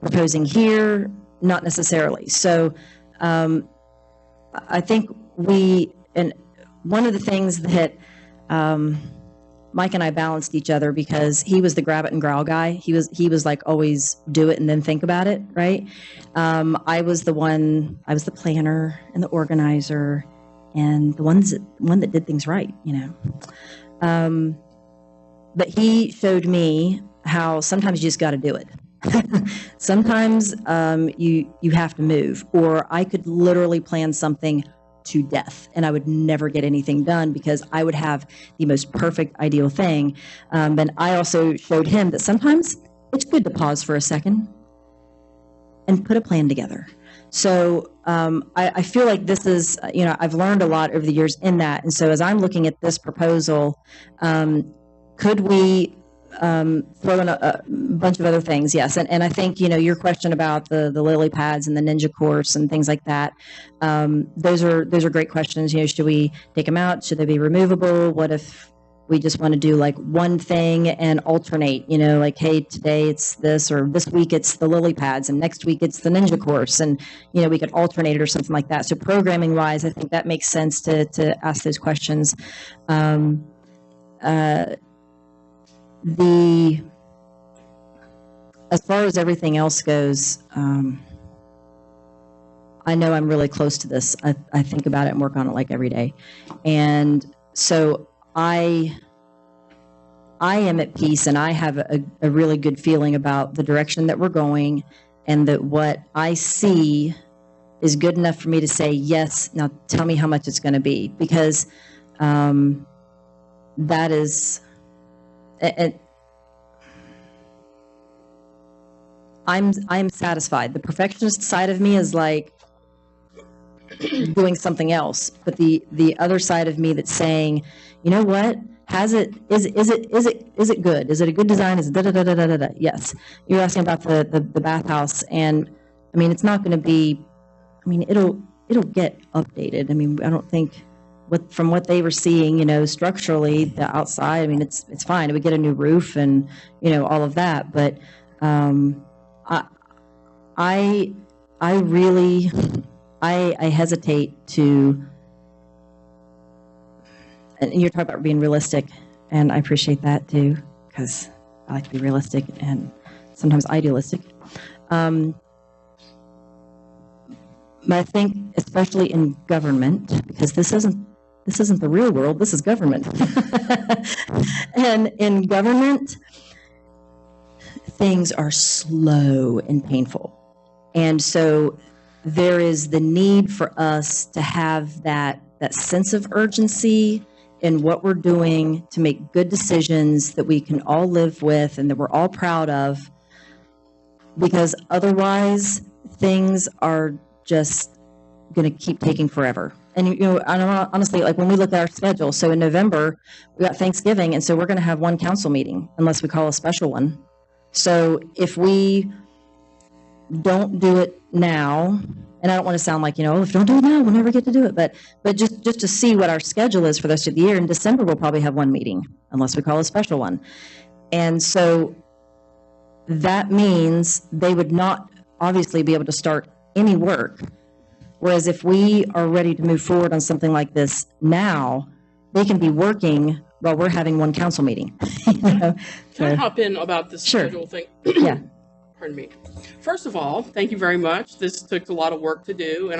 proposing here? Not necessarily. So I think and one of the things that Mike and I balanced each other, because he was the grab it and growl guy. He was like, always do it and then think about it, right? I was the planner and the organizer and the one that did things right, but he showed me how sometimes you just got to do it. Sometimes you have to move, or I could literally plan something to death and I would never get anything done because I would have the most perfect ideal thing. And I also showed him that sometimes it's good to pause for a second and put a plan together. So I feel like this is, I've learned a lot over the years in that. And so as I'm looking at this proposal, could we throw in a bunch of other things? Yes. And I think, your question about the lily pads and the ninja course and things like that, those are great questions. Should we take them out? Should they be removable? What if we just want to do like one thing and alternate, like, hey, today it's this, or this week it's the lily pads and next week it's the ninja course, and, we could alternate it or something like that. So programming wise, I think that makes sense to ask those questions. As far as everything else goes, I know I'm really close to this. I think about it and work on it like every day. And so I am at peace, and I have a really good feeling about the direction that we're going, and that what I see is good enough for me to say, yes, now tell me how much it's going to be, because that is... And I'm satisfied. The perfectionist side of me is like doing something else, but the other side of me that's saying, you know what? Is it good? Is it a good design? Is it da da da da da da? Yes. You're asking about the bathhouse, and I mean, it's not going to be. I mean, it'll get updated. I mean, I don't think. From what they were seeing, structurally, the outside, I mean, it's fine. We get a new roof and, all of that. But I really hesitate to, and you're talking about being realistic, and I appreciate that too, because I like to be realistic and sometimes idealistic. But I think, especially in government, because this isn't the real world, this is government. And in government, things are slow and painful. And so there is the need for us to have that sense of urgency in what we're doing, to make good decisions that we can all live with and that we're all proud of, because otherwise things are just going to keep taking forever. And, honestly, like when we look at our schedule, so in November, we got Thanksgiving, and so we're going to have one council meeting unless we call a special one. So if we don't do it now, and I don't want to sound like, if we don't do it now, we'll never get to do it. But just to see what our schedule is for the rest of the year, in December, we'll probably have one meeting unless we call a special one. And so that means they would not obviously be able to start any work. Whereas if we are ready to move forward on something like this now, they can be working while we're having one council meeting. Can I hop in about this Sure. schedule thing? Yeah. Pardon me. First of all, thank you very much. This took a lot of work to do, and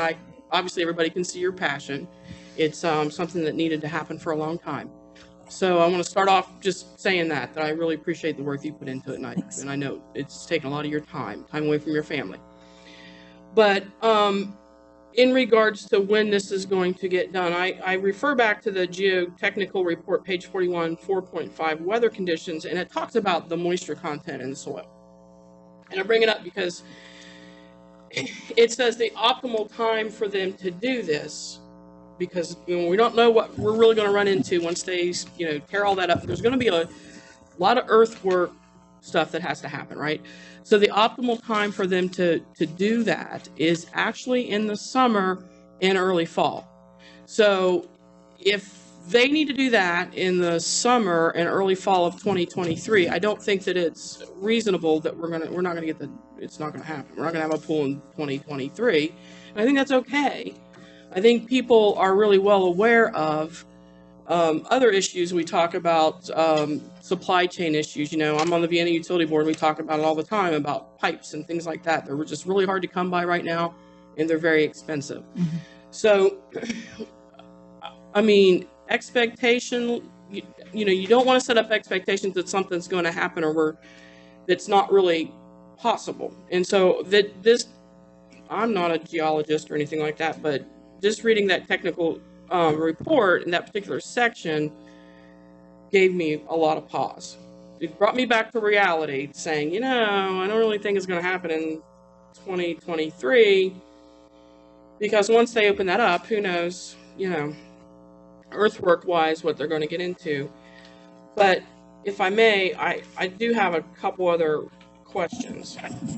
obviously everybody can see your passion. It's something that needed to happen for a long time. So I want to start off just saying that I really appreciate the work you put into it, and I know it's taken a lot of your time away from your family. But in regards to when this is going to get done, I refer back to the geotechnical report, page 41, 4.5, weather conditions, and it talks about the moisture content in the soil. And I bring it up because it says the optimal time for them to do this, because we don't know what we're really going to run into once they tear all that up. There's going to be a lot of earthwork stuff that has to happen, right? So the optimal time for them to do that is actually in the summer and early fall. So if they need to do that in the summer and early fall of 2023, I don't think that it's reasonable that we're not gonna get it's not gonna happen. We're not gonna have a pool in 2023. And I think that's okay. I think people are really well aware of other issues. We talk about supply chain issues. You know, I'm on the Vienna Utility Board. We talk about it all the time about pipes and things like that. They're just really hard to come by right now, and they're very expensive. Mm-hmm. So, I mean, expectation, you know, you don't want to set up expectations that something's going to happen or that's not really possible. And so I'm not a geologist or anything like that, but just reading that technical report in that particular section gave me a lot of pause. It brought me back to reality, saying, you know, I don't really think it's going to happen in 2023, because once they open that up, who knows, you know, earthwork-wise, what they're going to get into. But if I may, I do have a couple other questions.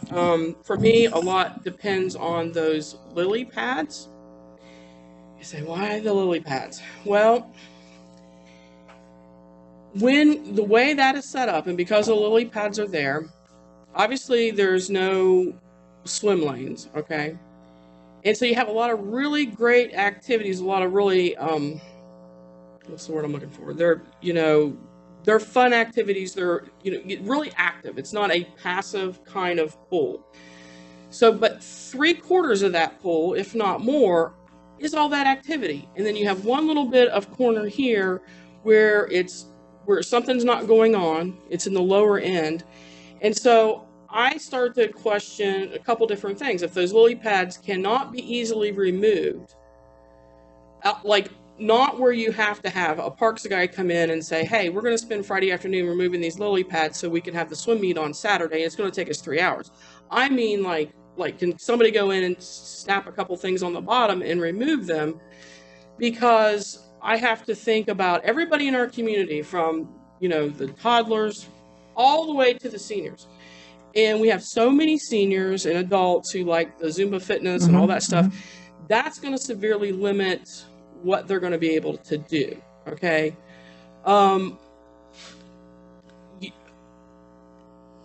For me, a lot depends on those lily pads. You say, why the lily pads? Well, when the way that is set up, and because the lily pads are there, obviously there's no swim lanes, okay? And so you have a lot of really great activities, a lot of really, what's the word I'm looking for? They're fun activities. They're, really active. It's not a passive kind of pool. So, but 3/4 of that pool, if not more, is all that activity. And then you have one little bit of corner here where something's not going on. It's in the lower end. And so I start to question a couple different things. If those lily pads cannot be easily removed, like not where you have to have a parks guy come in and say, hey, we're going to spend Friday afternoon removing these lily pads so we can have the swim meet on Saturday. It's going to take us 3 hours. I mean, like can somebody go in and snap a couple things on the bottom and remove them? Because I have to think about everybody in our community, from, the toddlers all the way to the seniors. And we have so many seniors and adults who like the Zumba fitness and all that stuff. That's going to severely limit what they're going to be able to do. Okay.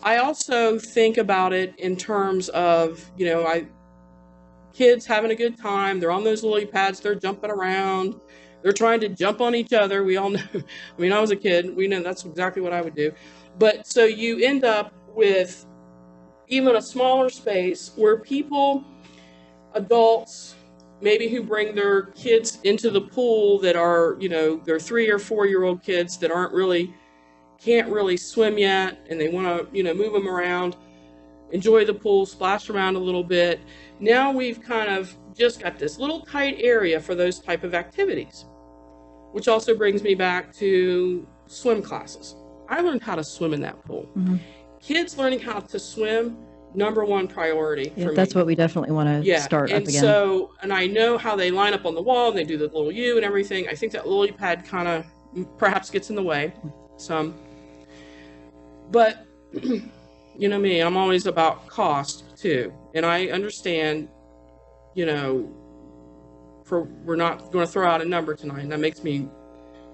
I also think about it in terms of, kids having a good time. They're on those lily pads. They're jumping around. They're trying to jump on each other. We all know, I was a kid. We know that's exactly what I would do. But so you end up with even a smaller space where adults, maybe who bring their kids into the pool that are, they're 3 or 4 year old kids that can't really swim yet, and they want to, move them around, enjoy the pool, splash around a little bit. Now we've kind of just got this little tight area for those type of activities, which also brings me back to swim classes. I learned how to swim in that pool. Mm-hmm. Kids learning how to swim, number one priority for me. That's what we definitely want to start up again. And I know how they line up on the wall and they do the little U and everything. I think that lily pad kind of perhaps gets in the way some. But, me, I'm always about cost too. And I understand, we're not going to throw out a number tonight. And that makes me,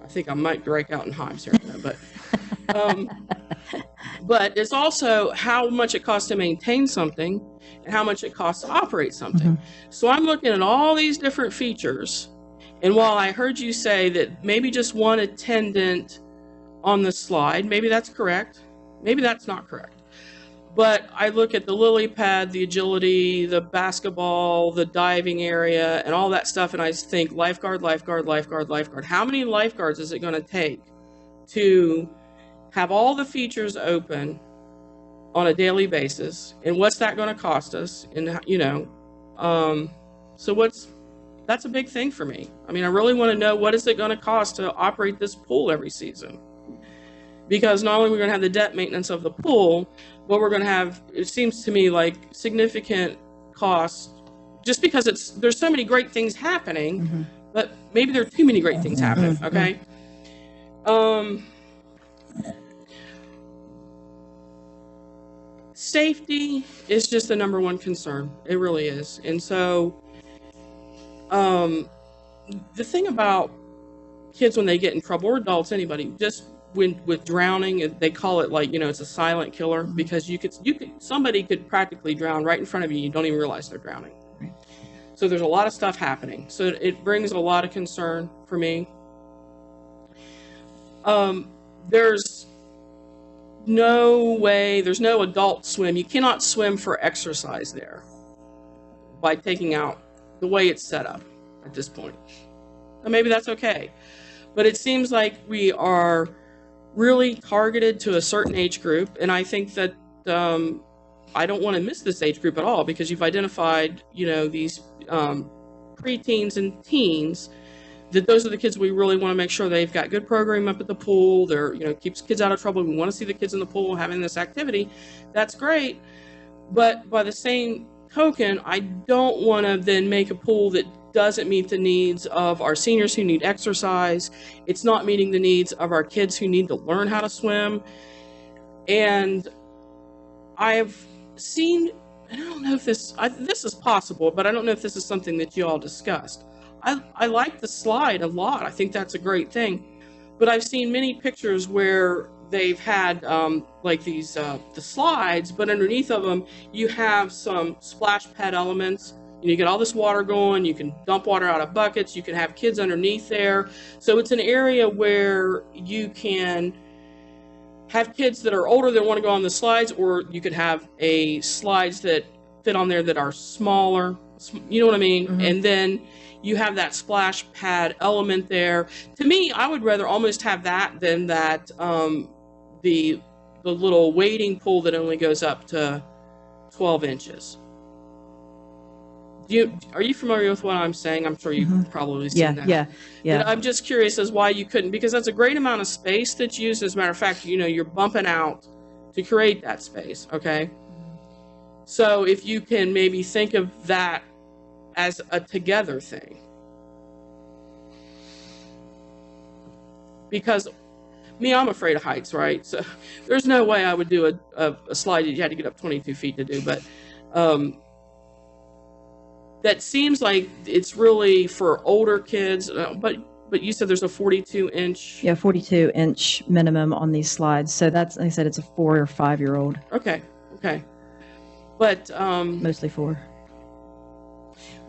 I think I might break out in hives here. But it's also how much it costs to maintain something and how much it costs to operate something. Mm-hmm. So I'm looking at all these different features. And while I heard you say that maybe just one attendant on the slide, maybe that's correct. Maybe that's not correct. But I look at the lily pad, the agility, the basketball, the diving area, and all that stuff, and I think lifeguard, lifeguard, lifeguard, lifeguard. How many lifeguards is it going to take to have all the features open on a daily basis? And what's that going to cost us? And, that's a big thing for me. I mean, I really want to know, what is it going to cost to operate this pool every season? Because not only are we going to have the debt maintenance of the pool, but we're going to have, it seems to me like, significant costs, just because there's so many great things happening, but maybe there are too many great things happening, okay? Safety is just the number one concern. It really is. And so The thing about kids when they get in trouble, or adults, anybody, just with drowning, they call it like, it's a silent killer, because somebody could practically drown right in front of you. You don't even realize they're drowning. Right. So there's a lot of stuff happening. So it brings a lot of concern for me. There's no adult swim. You cannot swim for exercise there by taking out the way it's set up at this point. And maybe that's okay. But it seems like we are really targeted to a certain age group, and I think that I don't want to miss this age group at all, because you've identified, these preteens and teens, that those are the kids we really want to make sure they've got good programming up at the pool. They're, keeps kids out of trouble. We want to see the kids in the pool having this activity. That's great. But by the same token, I don't want to then make a pool that doesn't meet the needs of our seniors who need exercise. It's not meeting the needs of our kids who need to learn how to swim. And I've seen, I don't know if this is possible, but I don't know if this is something that you all discussed. I like the slide a lot. I think that's a great thing. But I've seen many pictures where they've had like these the slides, but underneath of them you have some splash pad elements. You get all this water going. You can dump water out of buckets. You can have kids underneath there. So it's an area where you can have kids that are older that want to go on the slides, or you could have slides that fit on there that are smaller. You know what I mean? Mm-hmm. And then you have that splash pad element there. To me, I would rather almost have that than that the little wading pool that only goes up to 12 inches. Are you familiar with what I'm saying? I'm sure you've probably seen that. Yeah. But I'm just curious as why you couldn't, because that's a great amount of space that's used. As a matter of fact, you're bumping out to create that space, okay? So if you can maybe think of that as a together thing. Because I'm afraid of heights, right? So there's no way I would do a slide that you had to get up 22 feet to do, but that seems like it's really for older kids, but you said there's a 42-inch... Yeah, 42-inch minimum on these slides. So that's, like I said, it's a 4 or 5-year-old. Okay. But... mostly 4.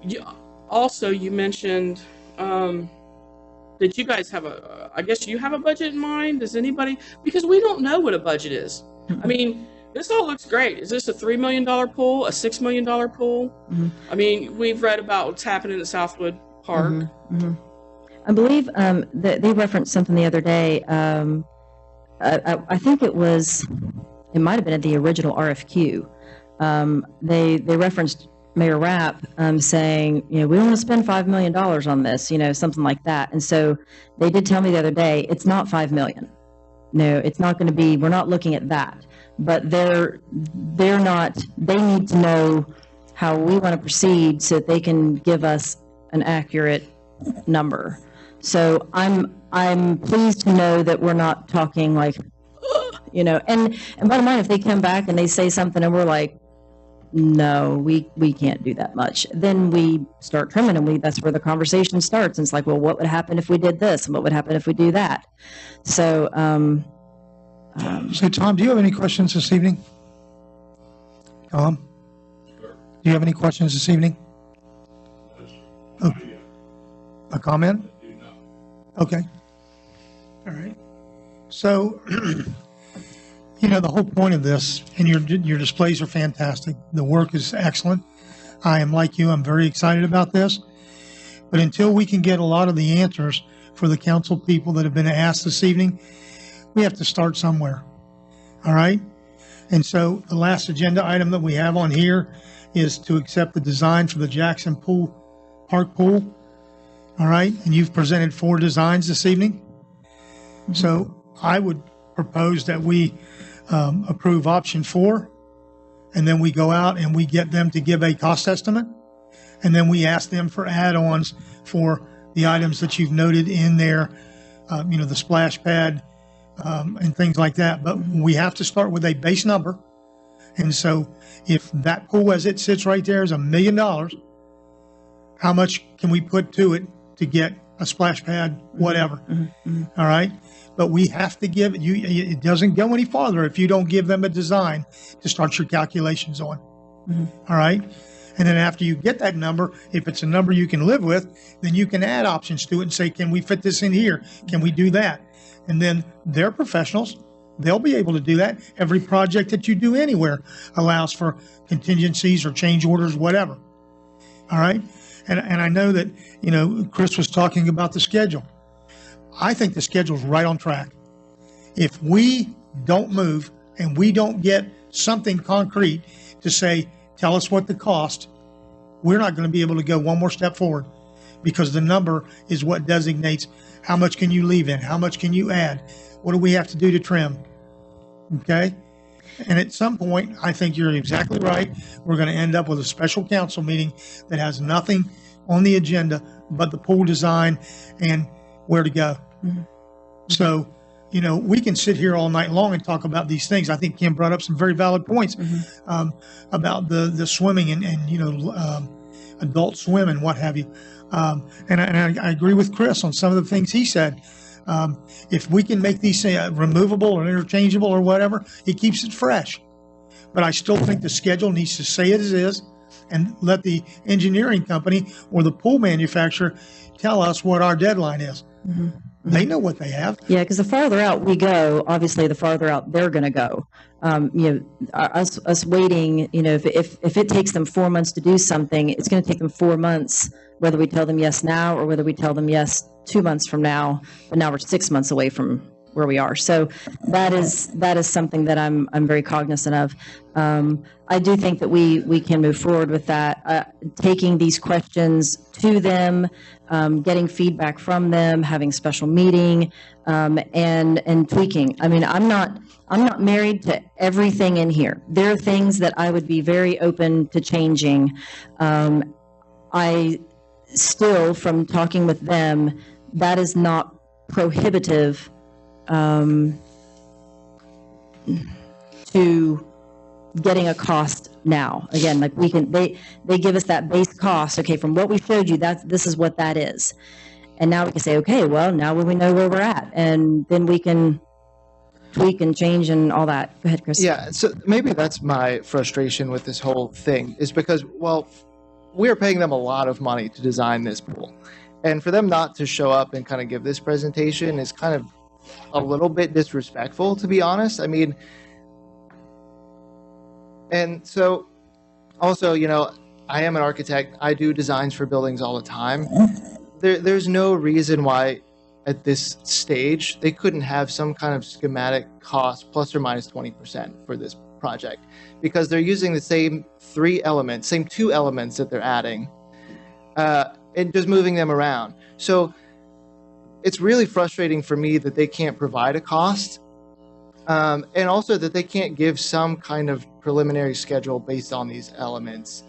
You mentioned that you guys have I guess you have a budget in mind? Does anybody... Because we don't know what a budget is. I mean... This all looks great. Is this a $3 million pool, a $6 million pool? Mm-hmm. I mean, we've read about what's happening at Southwood Park. Mm-hmm. Mm-hmm. I believe that they referenced something the other day. I think it might have been at the original RFQ. They referenced Mayor Rapp saying, we want to spend $5 million on this, something like that. And so they did tell me the other day, it's not $5 million. No, it's not going to be, we're not looking at that. But they need to know how we want to proceed so that they can give us an accurate number. So I'm pleased to know that we're not talking like, and bottom line, if they come back and they say something and we're like, no, we can't do that much, then we start trimming, and that's where the conversation starts. And it's like, well, what would happen if we did this? And what would happen if we do that? So, so Tom, do you have any questions this evening? Tom? Sure. Do you have any questions this evening? Oh, a comment? I do not. Okay. All right. So, the whole point of this, and your displays are fantastic. The work is excellent. I am like you. I'm very excited about this. But until we can get a lot of the answers for the council people that have been asked this evening, we have to start somewhere. All right? And so the last agenda item that we have on here is to accept the design for the Jackson Park Pool. All right? And you've presented 4 designs this evening. Mm-hmm. So I would propose that we approve option 4, and then we go out and we get them to give a cost estimate, and then we ask them for add-ons for the items that you've noted in there, the splash pad, and things like that. But we have to start with a base number. And so if that pool as it sits right there is $1 million, how much can we put to it to get a splash pad, whatever. All right. But we have to give you, it doesn't go any farther if you don't give them a design to start your calculations on. All right. And then after you get that number, if it's a number you can live with, then you can add options to it and say, can we fit this in here? Can we do that? And then they're professionals. They'll be able to do that. Every project that you do anywhere allows for contingencies or change orders, whatever. All right. And I know that, Chris was talking about the schedule. I think the schedule's right on track. If we don't move and we don't get something concrete to say, tell us what the cost, we're not going to be able to go one more step forward, because the number is what designates how much can you leave in, how much can you add, what do we have to do to trim. Okay. And at some point, I think you're exactly right. We're going to end up with a special council meeting that has nothing on the agenda but the pool design and where to go. So, we can sit here all night long and talk about these things. I think Kim brought up some very valid points about the swimming and adult swim and what have you. And I agree with Chris on some of the things he said. If we can make these removable or interchangeable or whatever, it keeps it fresh. But I still think the schedule needs to say it as is, and let the engineering company or the pool manufacturer tell us what our deadline is. They know what they have. Yeah, because the farther out we go, obviously, the farther out they're going to go. Us waiting, if it takes them 4 months to do something, it's going to take them 4 months, whether we tell them yes now or whether we tell them yes 2 months from now. But now we're 6 months away from where we are. So that is something that I'm very cognizant of. I do think that we can move forward with that, taking these questions to them, getting feedback from them, having special meeting, and tweaking. I mean, I'm not married to everything in here. There are things that I would be very open to changing. I still, from talking with them, that is not prohibitive to getting a cost now. Again, like they give us that base cost. Okay, from what we showed you, this is what that is. And now we can say, okay, well, now we know where we're at, and then we can tweak and change and all that. Go ahead, Chris. Yeah, so maybe that's my frustration with this whole thing, is because, well, we're paying them a lot of money to design this pool. And for them not to show up and kind of give this presentation is kind of a little bit disrespectful, to be honest. I mean, and so also, I am an architect. I do designs for buildings all the time. There's no reason why at this stage they couldn't have some kind of schematic cost plus or minus 20% for this project, because they're using the same two elements that they're adding, and just moving them around. So it's really frustrating for me that they can't provide a cost, and also that they can't give some kind of preliminary schedule based on these elements.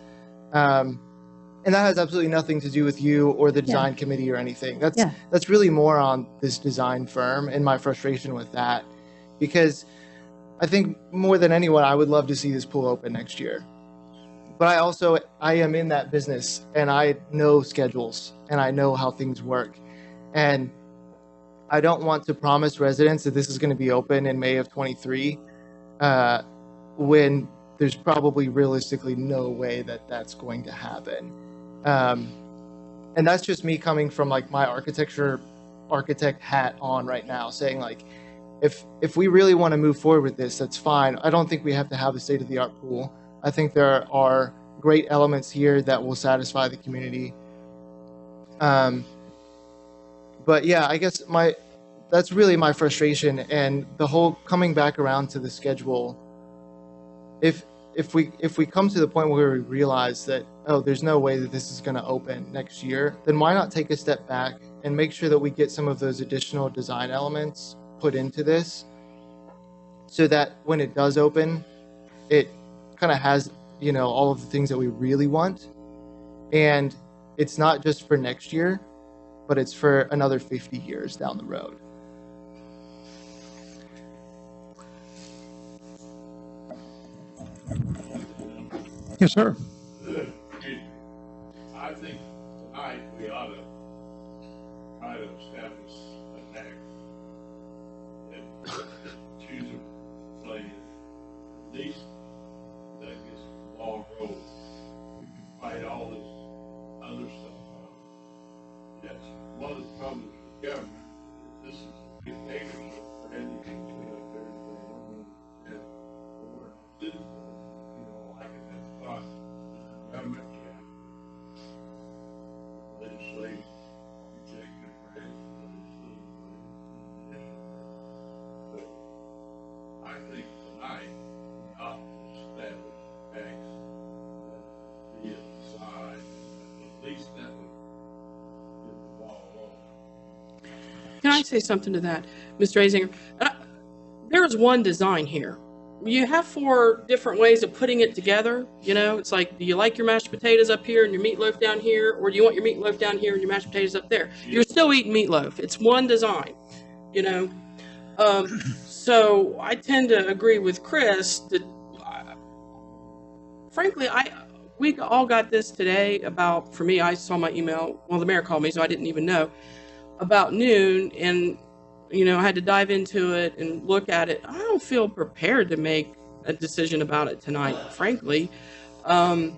And that has absolutely nothing to do with you or the design committee or anything. That's really more on this design firm and my frustration with that, because I think more than anyone, I would love to see this pool open next year. But I am in that business, and I know schedules and I know how things work. And I don't want to promise residents that this is going to be open in May of 23, when there's probably realistically no way that that's going to happen. And that's just me coming from like my architect hat on right now, saying like, if we really want to move forward with this, that's fine. I don't think we have to have a state-of-the-art pool. I think there are great elements here that will satisfy the community. But yeah, I guess that's really my frustration, and the whole coming back around to the schedule. If we come to the point where we realize that, there's no way that this is going to open next year, then why not take a step back and make sure that we get some of those additional design elements put into this, so that when it does open, it kind of has, all of the things that we really want. And it's not just for next year, but it's for another 50 years down the road. Yes, sir. I think tonight, we ought to try to establish a tax and choose a place, at least that gets the ball rolling. We can fight all this other stuff out. Yes, one of the problems with government is this is a dictatorship for anything to be up there and they don't understand the word citizen. You know, like it, that's not government can legislate, executive branch, legislative branch, but I think tonight we ought to establish tax that be it design, at least that would get the ball rolling. Can I say something to that, Mr. Azinger? There is one design here. You have 4 different ways of putting it together. You know, it's like, do you like your mashed potatoes up here and your meatloaf down here, or do you want your meatloaf down here and your mashed potatoes up there? You're still eating meatloaf. It's one design, you know. So I tend to agree with Chris that, frankly, we all got this today about, for me, I saw my email. Well, the mayor called me, so I didn't even know, about noon, and you know, I had to dive into it and look at it. I don't feel prepared to make a decision about it tonight, frankly. If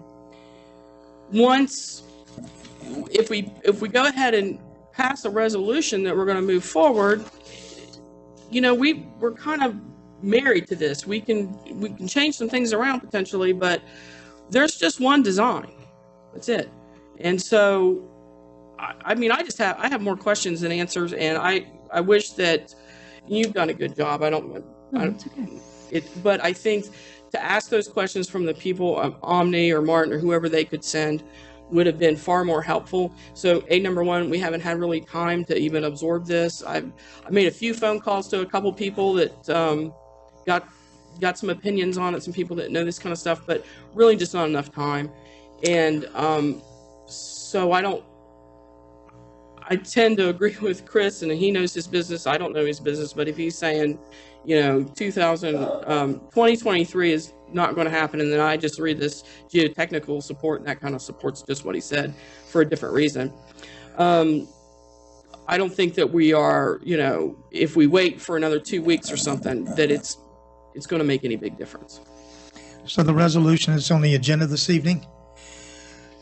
we go ahead and pass a resolution that we're going to move forward, you know, we're kind of married to this. We can change some things around potentially, but there's just one design. That's it. And so, I mean, I have more questions than answers, and I wish that you've done a good job. But I think to ask those questions from the people of Omni or Martin or whoever they could send would have been far more helpful. So, number one, we haven't had really time to even absorb this. I made a few phone calls to a couple people that got some opinions on it, some people that know this kind of stuff, but really just not enough time. And so I tend to agree with Chris, and he knows his business. I don't know his business, but if he's saying, you know, 2023 is not going to happen, and then I just read this geotechnical support, and that kind of supports just what he said for a different reason. I don't think that we are, you know, if we wait for another 2 weeks or something, that it's going to make any big difference. So the resolution is on the agenda this evening.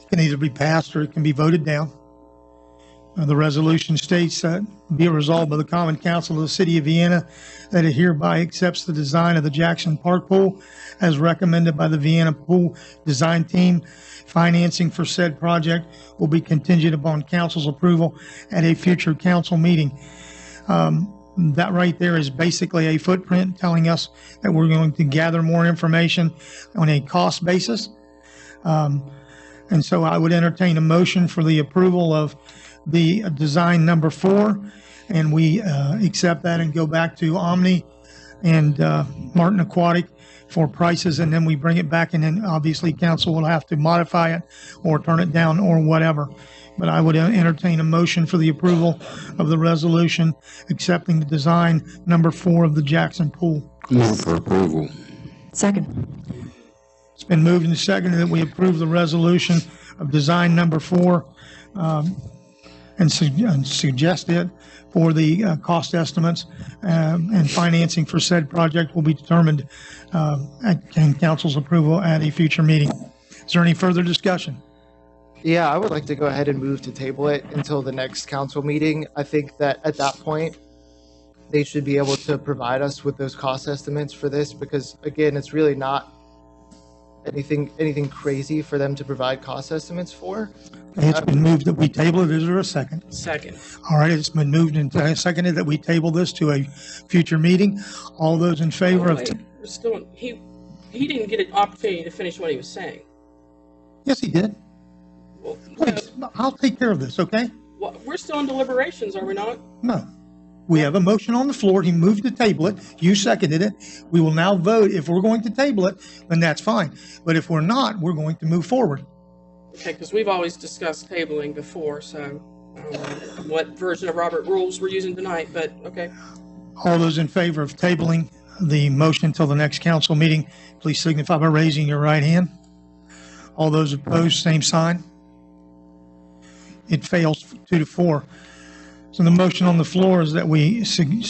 It can either be passed or it can be voted down. The resolution states that be it resolved by the Common Council of the City of Vienna that it hereby accepts the design of the Jackson Park Pool as recommended by the Vienna Pool Design Team. Financing for said project will be contingent upon council's approval at a future council meeting. That right there is basically a footprint telling us that we're going to gather more information on a cost basis. And so I would entertain a motion for the approval of the design number 4, and we accept that and go back to Omni and Martin Aquatic for prices, and then we bring it back, and then obviously council will have to modify it or turn it down or whatever. But I would entertain a motion for the approval of the resolution accepting the design number 4 of the Jackson Pool. Move for approval. Second. It's been moved and seconded that we approve the resolution of design number 4 and suggest it for the cost estimates and financing for said project will be determined and council's approval at a future meeting. Is there any further discussion? Yeah, I would like to go ahead and move to table it until the next council meeting. I think that at that point, they should be able to provide us with those cost estimates for this because, again, it's really not anything crazy for them to provide cost estimates for. It's been moved that we table it. Is there a second? Second. All right, it's been moved and seconded that we table this to a future meeting. All those in favor of... We're still, he didn't get an opportunity to finish what he was saying. Yes, he did. Well, Please, I'll take care of this, okay? well, we're still in deliberations, are we not? No. We have a motion on the floor. He moved to table it. You seconded it. We will now vote. If we're going to table it, then that's fine. But if we're not, we're going to move forward. Okay, because we've always discussed tabling before, so I don't know what version of Robert Rules we're using tonight, but okay. All those in favor of tabling the motion until the next council meeting, please signify by raising your right hand. All those opposed, same sign. it fails 2-4. So the motion on the floor is that we submit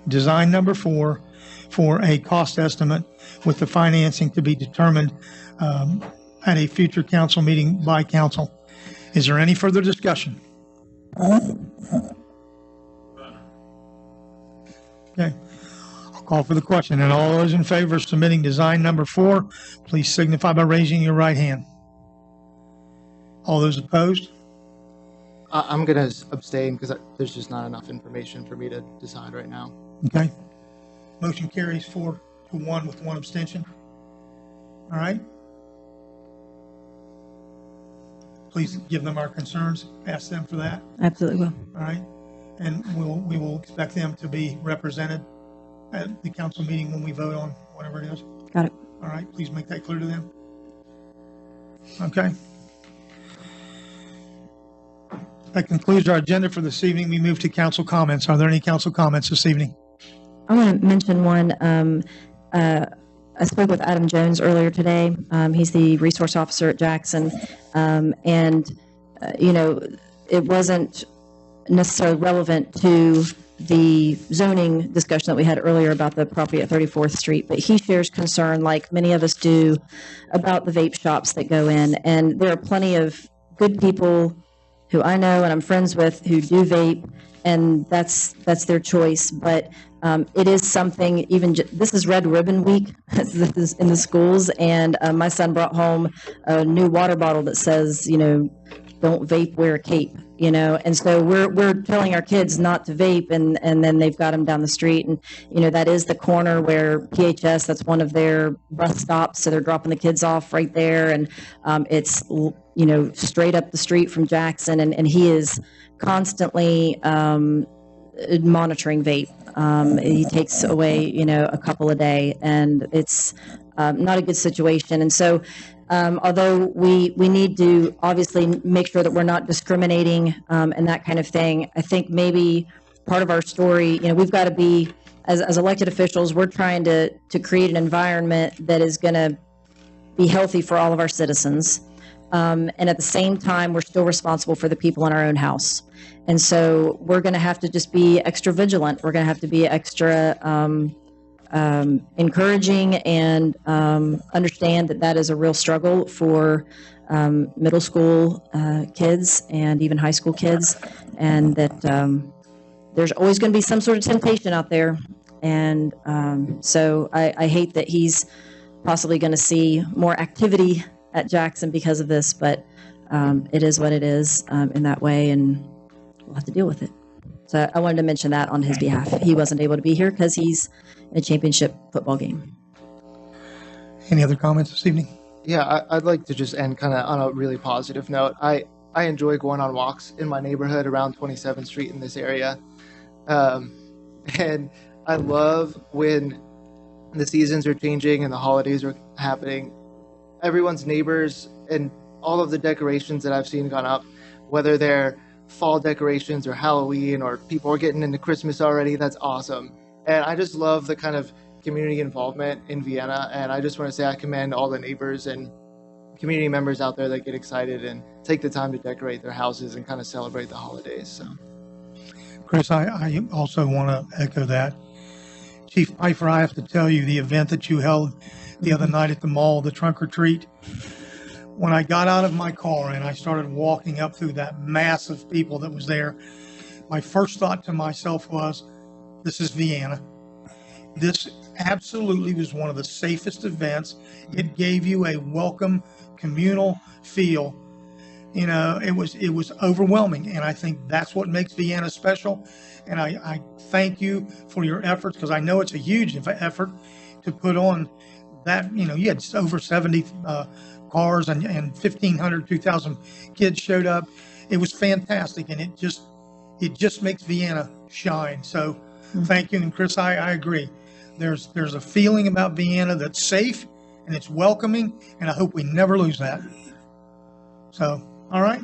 design number 4 for a cost estimate with the financing to be determined at a future council meeting by council. Is there any further discussion? Okay, I'll call for the question. And all those in favor of submitting design number 4, please signify by raising your right hand. All those opposed? I'm going to abstain because there's just not enough information for me to decide right now. Okay. Motion carries 4-1 with 1 abstention. All right. Please give them our concerns, ask them for that. Absolutely will. All right. And we will expect them to be represented at the council meeting when we vote on whatever it is. Got it. All right. Please make that clear to them. Okay. That concludes our agenda for this evening. We move to council comments. Are there any council comments this evening? I want to mention one. I spoke with Adam Jones earlier today. He's the resource officer at Jackson. It wasn't necessarily relevant to the zoning discussion that we had earlier about the property at 34th Street, but he shares concern, like many of us do, about the vape shops that go in. And there are plenty of good people who I know and I'm friends with who do vape, and that's their choice. But it is something, this is Red Ribbon Week in the schools, and my son brought home a new water bottle that says, don't vape, wear a cape, and so we're telling our kids not to vape, and then they've got them down the street, and that is the corner where PHS, that's one of their bus stops, so they're dropping the kids off right there, and it's straight up the street from Jackson, and he is constantly monitoring vape. He takes away a couple a day, and it's not a good situation. And so although we need to obviously make sure that we're not discriminating and that kind of thing, I think maybe part of our story, we've got to be, as elected officials, we're trying to create an environment that is going to be healthy for all of our citizens. And at the same time, we're still responsible for the people in our own house. And so we're going to have to just be extra vigilant. We're going to have to be extra encouraging and understand that is a real struggle for middle school kids and even high school kids, and that there's always going to be some sort of temptation out there. And so I hate that he's possibly going to see more activity at Jackson because of this, but it is what it is in that way, and we'll have to deal with it. So I wanted to mention that on his behalf. He wasn't able to be here because he's in a championship football game. Any other comments this evening? Yeah, I'd like to just end kind of on a really positive note. I enjoy going on walks in my neighborhood around 27th Street in this area. And I love when the seasons are changing and the holidays are happening. Everyone's neighbors and all of the decorations that I've seen gone up, whether they're fall decorations or Halloween, or people are getting into Christmas already, that's awesome. And I just love the kind of community involvement in Vienna. And I just want to say I commend all the neighbors and community members out there that get excited and take the time to decorate their houses and kind of celebrate the holidays. So, Chris, I also want to echo that. Chief Pfeiffer, I have to tell you, the event that you held the other night at the mall, the trunk or treat, when I got out of my car and I started walking up through that mass of people that was there, my first thought to myself was, this is Vienna. This absolutely was one of the safest events. It gave you a welcome communal feel. It was overwhelming, and I think that's what makes Vienna special. And I thank you for your efforts, because I know it's a huge effort to put on that. You had over 70 cars and 1,500, 2,000 kids showed up. It was fantastic, and it just makes Vienna shine. So thank you. And Chris, I agree. There's a feeling about Vienna that's safe and it's welcoming, and I hope we never lose that. So, all right.